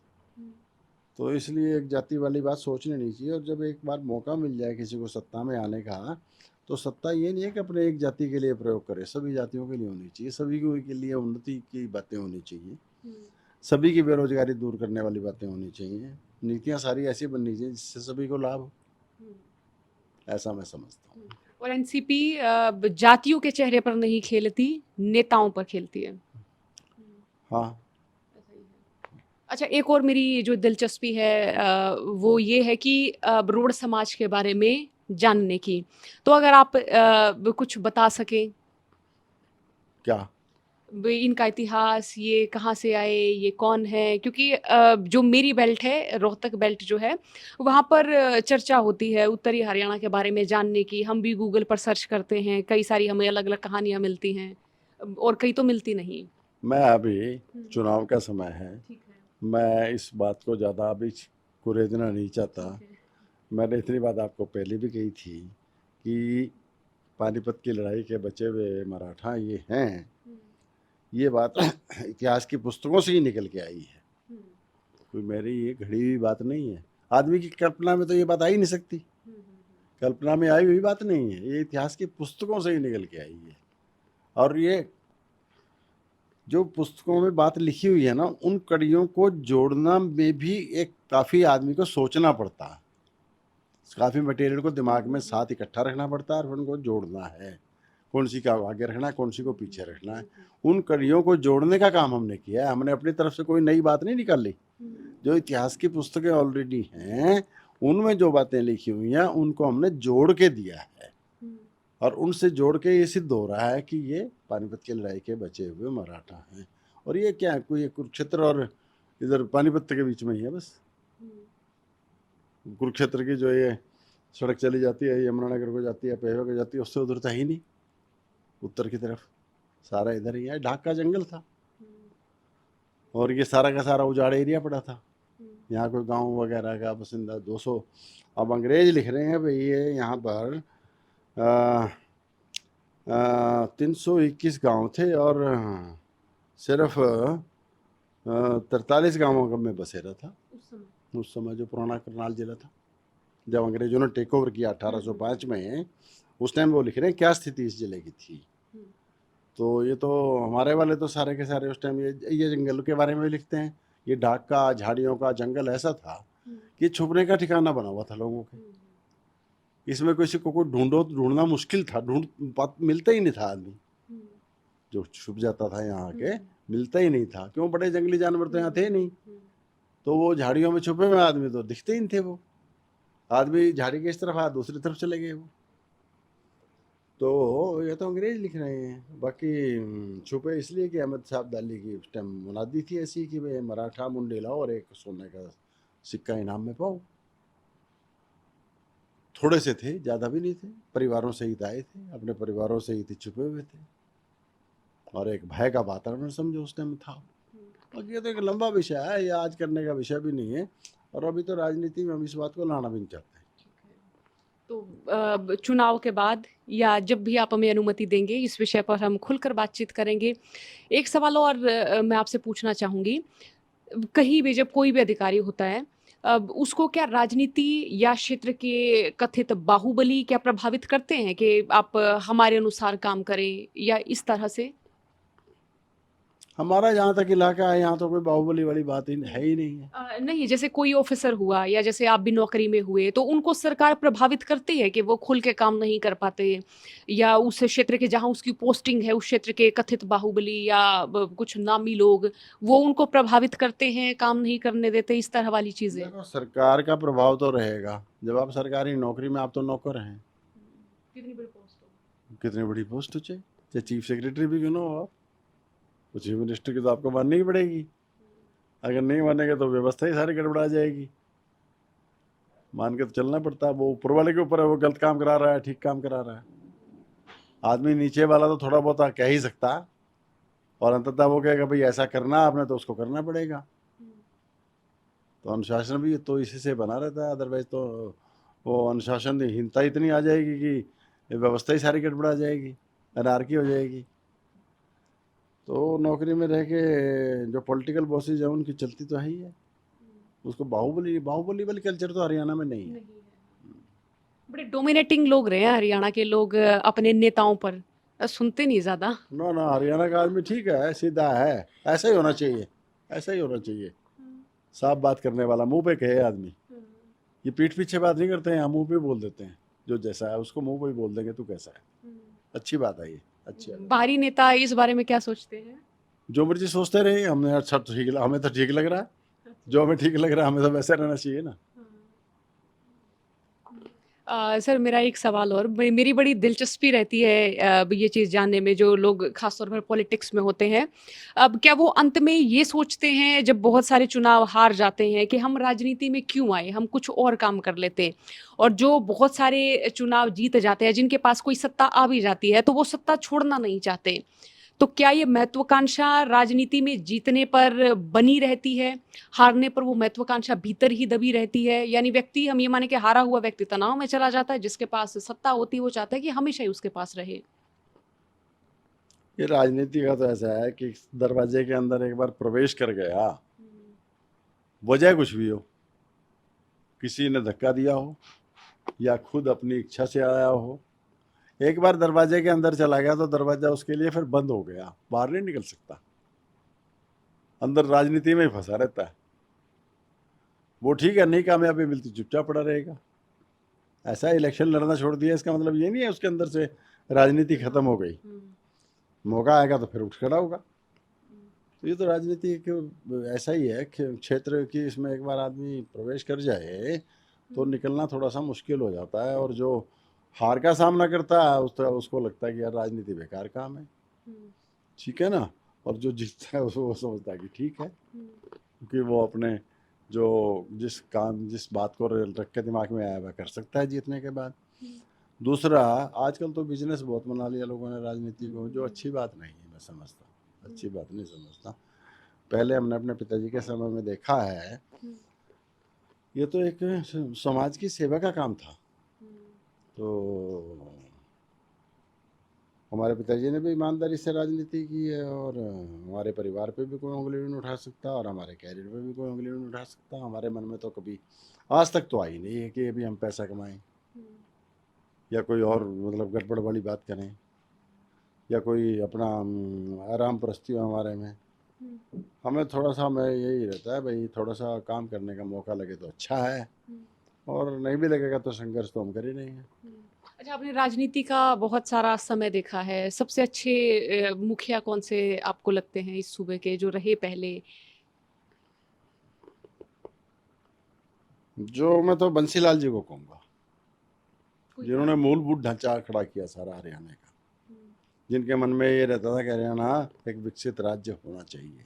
तो इसलिए एक जाति वाली बात सोचनी नहीं चाहिए। और जब एक बार मौका मिल जाए किसी को सत्ता में आने का, तो सत्ता ये नहीं है कि अपने एक जाति के लिए प्रयोग करे, सभी जातियों के लिए होनी चाहिए, सभी के लिए उन्नति की बातें होनी चाहिए, सभी की बेरोजगारी दूर करने वाली बातें होनी चाहिए, नीतियाँ सारी ऐसी बननी चाहिए जिससे सभी को लाभ हो, ऐसा मैं समझता हूँ। और एनसीपी जातियों के चेहरे पर नहीं खेलती, नेताओं पर खेलती है। हाँ, अच्छा, एक और मेरी जो दिलचस्पी है वो ये है कि ब्रोड़ समाज के बारे में जानने की, तो अगर आप कुछ बता सकें क्या इनका इतिहास, ये कहाँ से आए, ये कौन है? क्योंकि जो मेरी बेल्ट है, रोहतक बेल्ट जो है, वहाँ पर चर्चा होती है उत्तरी हरियाणा के बारे में जानने की। हम भी गूगल पर सर्च करते हैं, कई सारी हमें अलग अलग कहानियाँ मिलती हैं, और कई तो मिलती नहीं। मैं अभी चुनाव का समय है, मैं इस बात को ज़्यादा अभी कुरेदना नहीं चाहता। मैंने इतनी बात आपको पहले भी कही थी कि पानीपत की लड़ाई के बचे हुए मराठा ये हैं, ये बात इतिहास की पुस्तकों से ही निकल के आई है, कोई मेरी ये घड़ी हुई बात नहीं है। आदमी की कल्पना में तो ये बात आ ही नहीं सकती, कल्पना में आई हुई बात नहीं है, ये इतिहास की पुस्तकों से ही निकल के आई है। और ये जो पुस्तकों में बात लिखी हुई है ना, उन कड़ियों को जोड़ना में भी एक काफ़ी आदमी को सोचना पड़ता है, काफ़ी मटेरियल को दिमाग में साथ इकट्ठा रखना पड़ता है और उनको जोड़ना है, कौन सी का आगे रखना है, कौन सी को पीछे रखना है। उन कड़ियों को जोड़ने का काम हमने किया है, हमने अपनी तरफ से कोई नई बात नहीं निकाली। जो इतिहास की पुस्तकें ऑलरेडी हैं उनमें जो बातें लिखी हुई हैं उनको हमने जोड़ के दिया है, और उनसे जोड़ के ये सिद्ध हो रहा है कि ये पानीपत की लड़ाई के बचे हुए मराठा हैं। और ये क्या है, कोई कुरुक्षेत्र और इधर पानीपत के बीच में ही है बस। कुरुक्षेत्र की जो ये सड़क चली जाती है यमुनानगर को जाती है, पेहवा को जाती है, उससे उधर था ही नहीं, उत्तर की तरफ सारा इधर ही है। ढाक का जंगल था और ये सारा का सारा उजाड़ एरिया पड़ा था, यहाँ कोई गांव वगैरह का बसिंदा 200। अब अंग्रेज लिख रहे हैं भाई ये यहाँ पर 321 गांव थे और सिर्फ 43 गाँवों में बसेरा था उस समय जो पुराना करनाल जिला था, जब अंग्रेजों ने टेक ओवर किया 1805 में। उस टाइम वो लिख रहे हैं क्या स्थिति इस जिले की थी। तो ये तो हमारे वाले तो सारे के सारे उस टाइम ये जंगल के बारे में भी लिखते हैं। ये ढाक का झाड़ियों का जंगल ऐसा था कि छुपने का ठिकाना बना हुआ था लोगों के। इसमें किसी को कोई ढूंढना मुश्किल था, मिलता ही नहीं था आदमी, जो छुप जाता था यहाँ के मिलता ही नहीं था। क्यों, बड़े जंगली जानवर तो यहाँ थे नहीं, तो वो झाड़ियों में छुपे हुए आदमी तो दिखते ही नहीं थे। वो आदमी झाड़ी के इस तरफ आया, दूसरी तरफ चले गए वो। तो ये तो अंग्रेज लिख रहे हैं। बाकी छुपे इसलिए कि अहमद साहब दाली की उस टाइम मुनादी थी ऐसी कि भाई मराठा मुंडे लाओ और एक सोने का सिक्का इनाम में पाओ। थोड़े से थे, ज़्यादा भी नहीं थे, परिवारों से ही आए थे, अपने परिवारों से ही थे, छुपे हुए थे, और एक भय का वातावरण समझो उस टाइम था। बाकी ये तो एक लंबा विषय है, ये आज करने का विषय भी नहीं है, और अभी तो राजनीति में हम इस बात को लाना भी नहीं चाहते। तो चुनाव के बाद या जब भी आप हमें अनुमति देंगे इस विषय पर हम खुलकर बातचीत करेंगे। एक सवाल और मैं आपसे पूछना चाहूँगी, कहीं भी जब कोई भी अधिकारी होता है उसको क्या राजनीति या क्षेत्र के कथित बाहुबली क्या प्रभावित करते हैं कि आप हमारे अनुसार काम करें या इस तरह से? हमारा जहाँ तक इलाका है यहाँ तो कोई बाहुबली वाली बात है ही नहीं है। नहीं, जैसे कोई ऑफिसर हुआ या जैसे आप भी नौकरी में हुए तो उनको सरकार प्रभावित करती है कि वो खुल के काम नहीं कर पाते, या उस क्षेत्र के जहाँ उसकी पोस्टिंग है उस क्षेत्र के कथित बाहुबली या कुछ नामी लोग वो उनको प्रभावित करते हैं, काम नहीं करने देते, इस तरह वाली चीजें? देखो, सरकार का प्रभाव तो रहेगा। जब आप सरकारी नौकरी में, आप तो नौकर हैं, कितनी बड़ी पोस्ट हो, कितनी बड़ी पोस्ट हो, चाहे चीफ सेक्रेटरी भी क्यों ना हो आप, तो चीफ मिनिस्टर की तो आपको माननी ही पड़ेगी। अगर नहीं मानेंगे तो व्यवस्था ही सारी गड़बड़ा जाएगी। मान के तो चलना पड़ता है, वो ऊपर वाले के ऊपर है, वो गलत काम करा रहा है ठीक काम करा रहा है। आदमी नीचे वाला तो थोड़ा बहुत कह ही सकता है, और अंततः वो कहेगा भाई ऐसा करना आपने तो उसको करना पड़ेगा। तो अनुशासन भी तो इसी से बना रहता है, अदरवाइज तो वो अनुशासनहीनता इतनी आ जाएगी कि व्यवस्था ही सारी गड़बड़ा जाएगी, अनारकी हो जाएगी। तो नौकरी में रह के जो पॉलिटिकल बॉसेज है उनकी चलती तो है ही है। उसको बाहुबली वाली कल्चर तो हरियाणा में नहीं है। बड़े डोमिनेटिंग लोग रहे हैं हरियाणा के लोग अपने नेताओं पर, सुनते नहीं ज्यादा। ना हरियाणा का आदमी ठीक है, सीधा है, ऐसा ही होना चाहिए, ऐसा ही होना चाहिए। साफ बात करने वाला, मुंह पे कहे आदमी। ये पीठ पीछे बात नहीं करते हैं, हम मुंह पे बोल देते हैं। जो जैसा है उसको मुंह पे ही बोल देंगे तू कैसा है। अच्छी बात है ये, अच्छी है। बाहरी नेता इस बारे में क्या सोचते हैं? जो मर्जी सोचते रहे, हमने अच्छा ठीक, हमें तो ठीक लग रहा है, जो हमें ठीक लग रहा है हमें तो वैसे रहना चाहिए ना। सर मेरा एक सवाल और, मेरी बड़ी दिलचस्पी रहती है ये चीज़ जानने में, जो लोग खासतौर पर पॉलिटिक्स में होते हैं, अब क्या वो अंत में ये सोचते हैं जब बहुत सारे चुनाव हार जाते हैं कि हम राजनीति में क्यों आए, हम कुछ और काम कर लेते, और जो बहुत सारे चुनाव जीत जाते हैं जिनके पास कोई सत्ता आ भी जाती है तो वो सत्ता छोड़ना नहीं चाहते। तो क्या ये महत्वाकांक्षा राजनीति में जीतने पर बनी रहती है, हारने पर वो महत्वाकांक्षा भीतर ही दबी रहती है? यानी व्यक्ति, हम ये माने कि हारा हुआ व्यक्ति तनाव में चला जाता है, जिसके पास सत्ता होती है वो चाहता है कि हमेशा ही उसके पास रहे। ये राजनीति का तो ऐसा है कि दरवाजे के अंदर एक बार प्रवेश कर गया, वजह कुछ भी हो, किसी ने धक्का दिया हो या खुद अपनी इच्छा से आया हो, एक बार दरवाजे के अंदर चला गया तो दरवाजा उसके लिए फिर बंद हो गया, बाहर नहीं निकल सकता, अंदर राजनीति में ही फंसा रहता है। वो ठीक है, नहीं कामयाबी मिलती चुपचाप पड़ा रहेगा। ऐसा इलेक्शन लड़ना छोड़ दिया इसका मतलब ये नहीं है उसके अंदर से राजनीति खत्म हो गई, मौका आएगा तो फिर उठ खड़ा होगा। तो ये तो राजनीति ऐसा ही है, क्षेत्र की इसमें एक बार आदमी प्रवेश कर जाए तो निकलना थोड़ा सा मुश्किल हो जाता है। और जो हार का सामना करता है उसको लगता है कि यार राजनीति बेकार काम है, ठीक है ना। और जो जीतता है वो समझता है कि ठीक है, क्योंकि वो अपने जो जिस बात को रख के दिमाग में आया वह कर सकता है जीतने के बाद। दूसरा, आजकल तो बिजनेस बहुत बना लिया लोगों ने राजनीति को, जो अच्छी बात नहीं है, मैं समझता अच्छी बात नहीं समझता। पहले हमने अपने पिताजी के समय में देखा है, ये तो एक समाज की सेवा का काम था। तो हमारे पिताजी ने भी ईमानदारी से राजनीति की है, और हमारे परिवार पे भी कोई उंगली नहीं उठा सकता, और हमारे कैरियर पे भी कोई उंगली नहीं उठा सकता। हमारे मन में तो कभी आज तक तो आई नहीं है कि अभी हम पैसा कमाएं या कोई और मतलब गड़बड़ वाली बात करें या कोई अपना आराम परस्ती हो हमारे में। हमें थोड़ा सा हमें यही रहता है भाई, थोड़ा सा काम करने का मौका लगे तो अच्छा है, और नहीं भी लगेगा तो संघर्ष तो हम कर ही नहीं है। अच्छा, आपने राजनीति का बहुत सारा समय देखा है, सबसे अच्छे मुखिया कौन से आपको लगते हैं इस सूबे के जो रहे पहले? जो मैं तो बंसीलाल जी को कहूँगा, जिन्होंने मूलभूत ढांचा खड़ा किया सारा हरियाणा का, जिनके मन में ये रहता था कि हरियाणा एक विकसित राज्य होना चाहिए,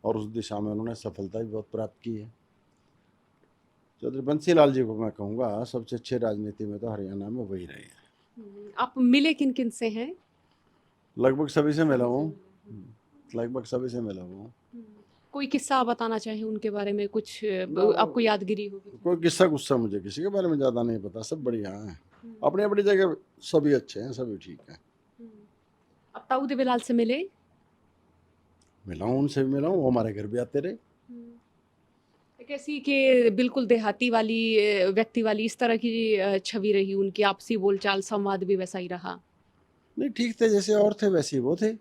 और उस दिशा में उन्होंने सफलता भी बहुत प्राप्त की है। चौधरी बंसीलाल जी को मैं कहूँगा सबसे अच्छे राजनीति में तो हरियाणा में वही रहे हैं। आप मिले किन किन से हैं? लगभग सभी से मिला हूँ, लगभग सभी से मिला हूँ। कोई किस्सा आप बताना चाहें उनके बारे में, कुछ आपको यादगिरी होगी? कोई किस्सा गुस्सा मुझे किसी के बारे में ज़्यादा नहीं पता, सब बढ़िया हैं, अपनी अपनी जगह सभी अच्छे हैं, सभी ठीक हैं। अब ताऊ देवीलाल से मिले? मिला हूँ, उनसे भी मिला हूँ, वो हमारे घर भी आते रहे। कैसी कि बिल्कुल देहाती वाली व्यक्ति वाली इस तरह की छवि रही उनकी, आपसी बोलचाल संवाद भी वैसा ही रहा? नहीं, ठीक थे, जैसे और थे वैसे ही वो थे।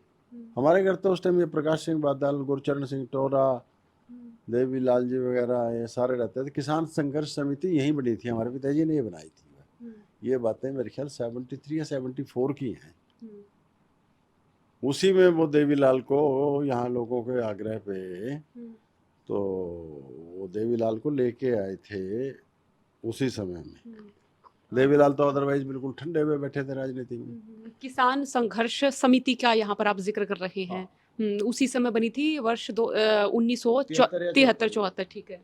हमारे घर तो उस टाइम ये प्रकाश सिंह बादल, गुरचरण सिंह टोरा, देवीलाल जी वगैरह ये सारे रहते थे। किसान संघर्ष समिति यहीं बनी थी, हमारे पिताजी ने ये बनाई थी। ये बातें मेरे ख्याल 73 या 74 की हैं। उसी में वो देवीलाल को यहाँ लोगों के आग्रह पे तो वो देवीलाल को लेके आए थे उसी समय में। देवीलाल तो अदरवाइज बिल्कुल ठंडे हुए बैठे थे राजनीति में। किसान संघर्ष समिति का यहाँ पर आप जिक्र कर रहे हैं। उसी समय बनी थी, वर्ष 1973-74, ठीक है।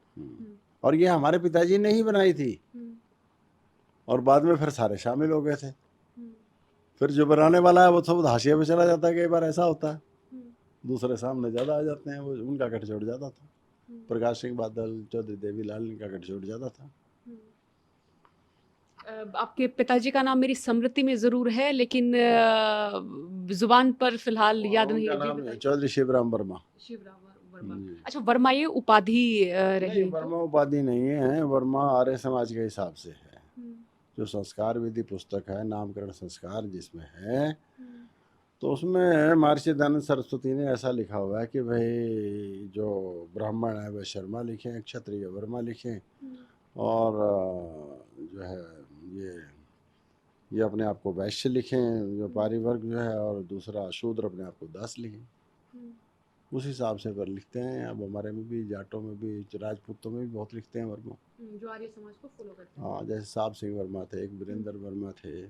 और ये हमारे पिताजी ने ही बनाई थी, और बाद में फिर सारे शामिल हो गए थे। फिर जो बनाने वाला है वो तो हाशिए पे चला जाता है, कई बार ऐसा होता है, दूसरे सामने ज़्यादा आ जाते हैं, वो उनका गठजोड़ ज़्यादा था। प्रकाश सिंह बादल, चौधरी देवीलाल, इनका गठजोड़ ज़्यादा था। आपके पिताजी का नाम मेरी स्मृति में जरूर है, लेकिन जुबान पर फिलहाल याद नहीं है। चौधरी शिवराम वर्मा। वर्मा, अच्छा, वर्मा ये उपाधि रही? वर्मा उपाधि नहीं है, वर्मा आर्य समाज के हिसाब से है। जो संस्कार विधि पुस्तक है, नामकरण संस्कार जिसमें है, तो उसमें महर्षि दयानंद सरस्वती ने ऐसा लिखा हुआ है कि भाई जो ब्राह्मण है वह शर्मा लिखें, क्षत्रिय वर्मा लिखें, और जो है ये अपने आप को वैश्य लिखें, जो पारिवर्ग जो है, और दूसरा शूद्र अपने आप को दास लिखें। उस हिसाब से पर लिखते हैं। अब हमारे में भी, जाटों में भी, राजपूतों में भी बहुत लिखते हैं वर्मा, जो आर्य समाज को फॉलो करते हैं। हाँ, जैसे साहब सिंह वर्मा थे, एक वीरेंद्र वर्मा थे,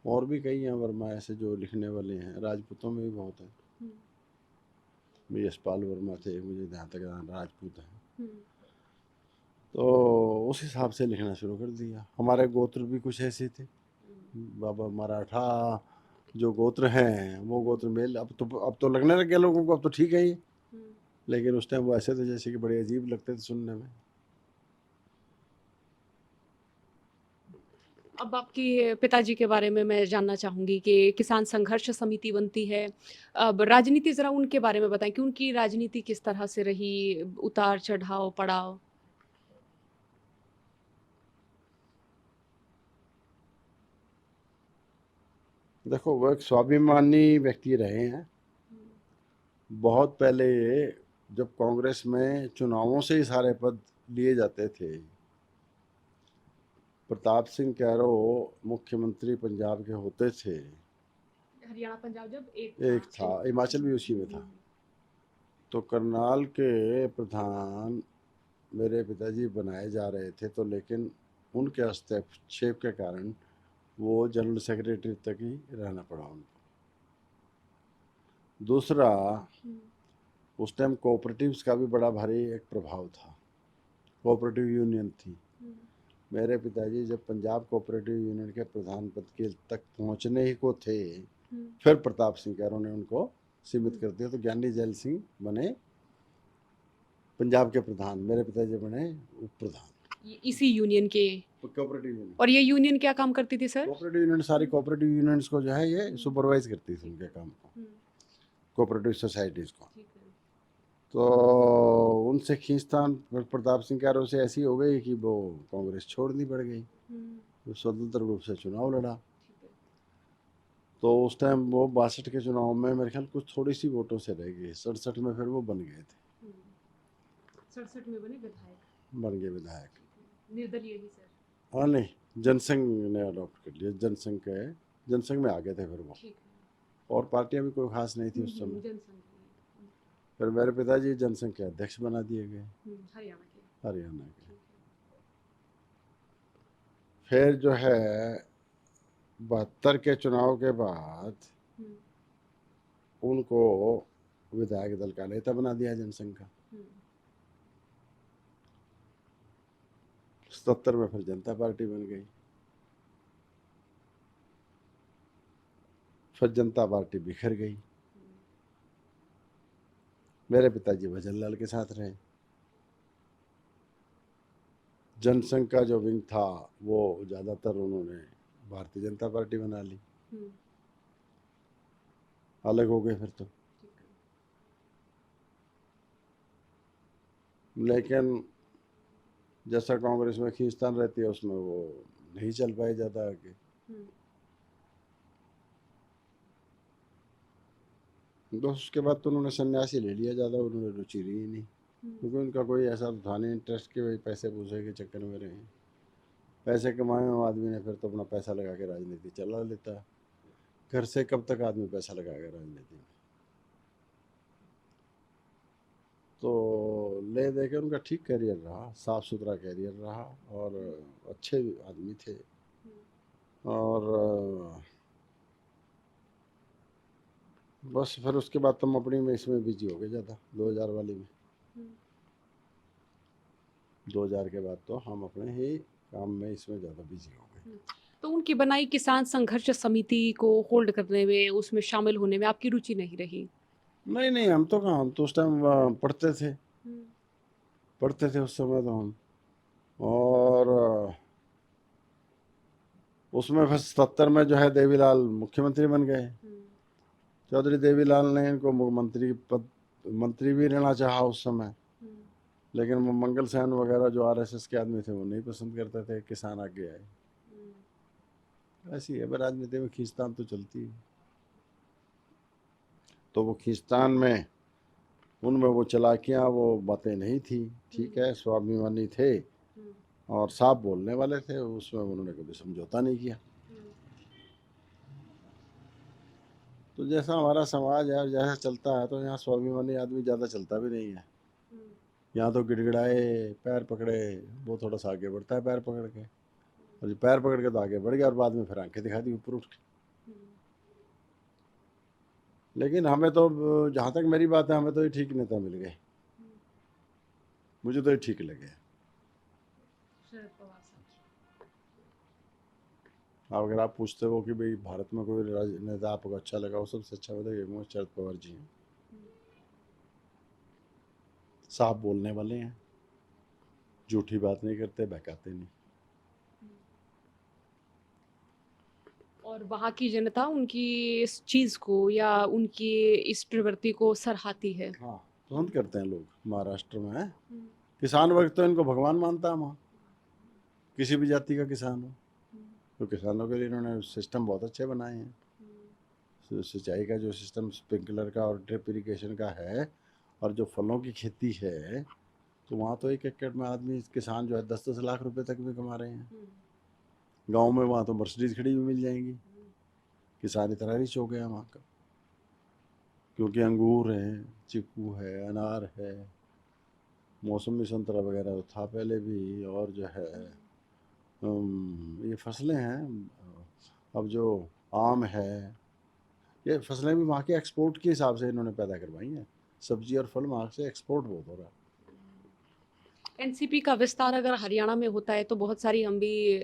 और भी कई हैं वर्मा ऐसे जो लिखने वाले हैं। राजपूतों में भी बहुत है, यशपाल वर्मा थे, मुझे जहाँ तक राजपूत हैं। तो उस हिसाब से लिखना शुरू कर दिया। हमारे गोत्र भी कुछ ऐसे थे, बाबा मराठा, जो गोत्र हैं वो गोत्र मेल, अब तो लगने लग गया लोगों को, अब तो ठीक है ये। लेकिन उस टाइम वो ऐसे थे जैसे कि बड़े अजीब लगते थे सुनने में। अब आपके पिताजी के बारे में मैं जानना चाहूँगी कि किसान संघर्ष समिति बनती है। अब राजनीति ज़रा उनके बारे में बताएँ कि उनकी राजनीति किस तरह से रही? उतार-चढ़ाव, पड़ाव? देखो, वो एक स्वाभिमानी व्यक्ति रहे हैं। बहुत पहले जब कांग्रेस में चुनावों से ही सारे पद लिए जाते थे, प्रताप सिंह कैरो मुख्यमंत्री पंजाब के होते थे। हरियाणा, पंजाब जब एक था, हिमाचल भी उसी में था। तो करनाल के प्रधान मेरे पिताजी बनाए जा रहे थे, तो लेकिन उनके हस्तक्षेप के कारण वो जनरल सेक्रेटरी तक ही रहना पड़ा उनको। दूसरा, उस टाइम कोऑपरेटिव्स का भी बड़ा भारी एक प्रभाव था, कोऑपरेटिव यूनियन थी। मेरे पिताजी जब पंजाब कोऑपरेटिव यूनियन के प्रधान पद के तक पहुंचने ही को थे, फिर प्रताप सिंह कैरो ने उनको सीमित कर दिया, तो ज्ञानी जैल सिंह बने पंजाब के प्रधान, मेरे पिताजी बने उप प्रधान इसी यूनियन के। Cooperative union. और ये यूनियन क्या काम करती थी सर? कोऑपरेटिव यूनियन सारी कोऑपरेटिव यूनियंस को जो है ये सुपरवाइज करती थी, उनके काम को, कोऑपरेटिव सोसाइटीज़ को। तो उनसे खींचतान प्रताप सिंह कैरो से ऐसी हो गई कि वो कांग्रेस छोड़नी पड़ गई, वो स्वतंत्र रूप से चुनाव लड़ा। तो उस टाइम वो 62 के चुनाव में मेरे ख्याल कुछ थोड़ी सी वोटों से रह गई, 67 में फिर वो बन गए थे। 67 में बने विधायक, बन गए विधायक। निर्दलीय ही सर। हाँ नहीं, जनसंघ ने अडॉप्ट कर लिया, जनसंघ में आ गए थे फिर वो। और पार्टियां भी कोई खास नहीं थी उस समय। फिर मेरे पिताजी जनसंघ के अध्यक्ष बना दिए गए, हरियाणा के। फिर जो है 72 के चुनाव के बाद उनको विधायक दल का नेता बना दिया जनसंघ का। 77 में फिर जनता पार्टी बन गई। फिर जनता पार्टी बिखर गई। मेरे पिताजी भजन लाल के साथ रहे। जनसंघ का जो विंग था वो ज़्यादातर उन्होंने भारतीय जनता पार्टी बना ली, अलग हो गए फिर तो। लेकिन जैसा कांग्रेस में खींचतान रहती है उसमें वो नहीं चल पाए ज़्यादा आगे। बस उसके बाद तो उन्होंने सन्यासी ले लिया, ज़्यादा उन्होंने रुचि रही नहीं, क्योंकि उनका कोई ऐसा था नहीं इंटरेस्ट कि भाई पैसे पूसे के चक्कर में रहे। पैसे कमाए हुए आदमी ने फिर तो अपना पैसा लगा के राजनीति चला लेता। घर से कब तक आदमी पैसा लगाएगा राजनीति में। तो ले दे के उनका ठीक करियर रहा, साफ सुथरा करियर रहा और अच्छे आदमी थे। और बस फिर उसके बाद तुम अपनी में इसमें बिजी हो गए ज़्यादा, 2000 वाली में। 2000 के बाद तो हम अपने ही काम में इसमें ज़्यादा बिजी हो गए। तो उनकी बनाई किसान संघर्ष समिति को होल्ड करने में, उसमें शामिल होने में आपकी रुचि नहीं रही? नहीं, हम तो कहाँ, हम तो उस टाइम पढ़ते थे उस समय तो हम। और उसमें फिर 77 में जो है देवीलाल मुख्यमंत्री बन गए। चौधरी देवीलाल ने इनको मंत्री भी रहना चाहा उस समय, लेकिन वो मंगल सेन वगैरह जो आरएसएस के आदमी थे वो नहीं पसंद करते थे, किसान आगे आए। ऐसी है राजनीति में, खींचतान तो चलती है। तो वो खींचतान में उनमें वो चालाकियाँ, वो बातें नहीं थी। ठीक है, स्वाभिमानी थे और साफ बोलने वाले थे, उसमें उन्होंने कभी समझौता नहीं किया। तो जैसा हमारा समाज है, जैसा चलता है, तो यहाँ स्वाभिमानी आदमी ज़्यादा चलता भी नहीं है। यहाँ तो गिड़गिड़ाए, पैर पकड़े, वो थोड़ा सा आगे बढ़ता है पैर पकड़ के, और जो पैर पकड़ के तो आगे बढ़ गया और बाद में फिर आंखें दिखा दी ऊपर उठ के। लेकिन हमें तो, जहाँ तक मेरी बात है, हमें तो ये ठीक नेता मिल गए, मुझे तो ये ठीक लगे। अगर आप पूछते हो कि भाई भारत में कोई नेता आपको अच्छा लगा, वो सबसे अच्छा बताइए शरद पवार जी हैं। साफ बोलने वाले हैं, झूठी बात नहीं करते, बहकाते नहीं। और वहाँ की जनता उनकी इस चीज़ को या उनकी इस प्रवृत्ति को सराहती है। हाँ, पसंद करते हैं लोग। महाराष्ट्र में है किसान वर्ग तो इनको भगवान मानता है वहाँ, किसी भी जाति का किसान हो। तो किसानों के लिए इन्होंने सिस्टम बहुत अच्छे बनाए हैं। सिंचाई का जो सिस्टम स्प्रिंकलर का और ड्रिप इरिगेशन का है, और जो फलों की खेती है, तो वहाँ तो एक एकड़ में आदमी किसान जो है 10-10 लाख रुपए तक भी कमा रहे हैं। गांव में वहाँ तो मर्सिडीज खड़ी हुई मिल जाएंगी। किसान इतना रिच हो गया वहाँ का, क्योंकि अंगूर है, चीकू है, अनार है, मौसमी संतरा वगैरह था पहले भी, और जो है ये फसलें हैं। अब जो आम है, ये फसलें भी वहाँ के एक्सपोर्ट के हिसाब से इन्होंने पैदा करवाई हैं। सब्जी और फल वहाँ से एक्सपोर्ट बहुत हो रहा है। एनसीपी का विस्तार अगर हरियाणा में होता है तो बहुत सारी हम भी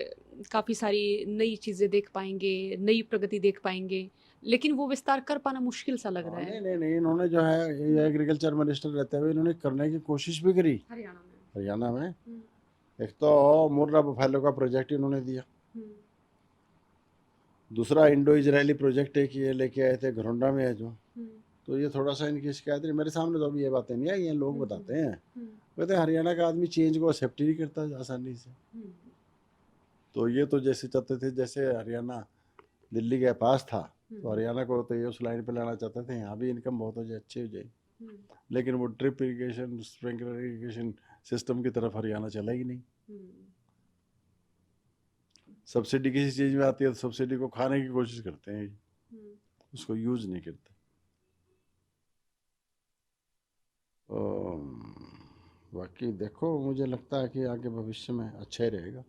काफ़ी सारी नई चीज़ें देख पाएंगे, नई प्रगति देख पाएंगे, लेकिन वो विस्तार कर पाना मुश्किल सा लग रहा नहीं है नहीं नहीं, इन्होंने जो है ये एग्रीकल्चर मिनिस्टर रहते हुए इन्होंने करने की कोशिश भी करी हरियाणा में। हरियाणा में। एक तो मुर्रा बफेलो का प्रोजेक्ट इन्होंने दिया, दूसरा इंडो इजरायली प्रोजेक्ट एक ये लेके आए थे घरोंडा में है जो। तो ये थोड़ा सा इनकी शिकायत है, मेरे सामने तो अभी ये बातें नहीं आई हैं, लोग बताते हैं। कहते हैं हरियाणा का आदमी चेंज को एक्सेप्ट ही नहीं करता आसानी से। तो ये तो जैसे चाहते थे, जैसे हरियाणा दिल्ली के पास था, तो हरियाणा को तो ये उस लाइन पे लाना चाहते थे, यहाँ भी इनकम बहुत हो जाए, अच्छी हो जाए। लेकिन वो drip irrigation, sprinkler irrigation system की तरफ हरियाणा चला ही नहीं। सब्सिडी किसी चीज़ में आती है तो सब्सिडी को खाने की कोशिश करते हैं, उसको यूज नहीं करते। बाकी देखो, मुझे लगता है कि आगे भविष्य में अच्छा ही रहेगा।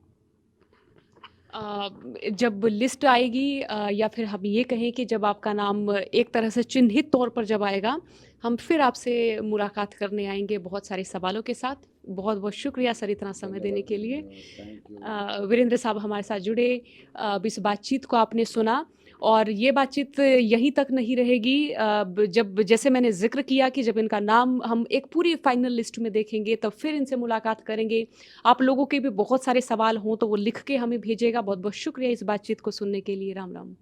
जब लिस्ट आएगी या फिर हम ये कहें कि जब आपका नाम एक तरह से चिन्हित तौर पर जब आएगा, हम फिर आपसे मुलाकात करने आएंगे बहुत सारे सवालों के साथ। बहुत बहुत शुक्रिया सर इतना समय देने के लिए। Thank you. वीरेंद्र साहब हमारे साथ जुड़े, अब इस बातचीत को आपने सुना, और ये बातचीत यहीं तक नहीं रहेगी। जब जैसे मैंने जिक्र किया कि जब इनका नाम हम एक पूरी फाइनल लिस्ट में देखेंगे तब फिर इनसे मुलाकात करेंगे। आप लोगों के भी बहुत सारे सवाल हों तो वो लिख के हमें भेजिएगा। बहुत बहुत शुक्रिया इस बातचीत को सुनने के लिए। राम राम।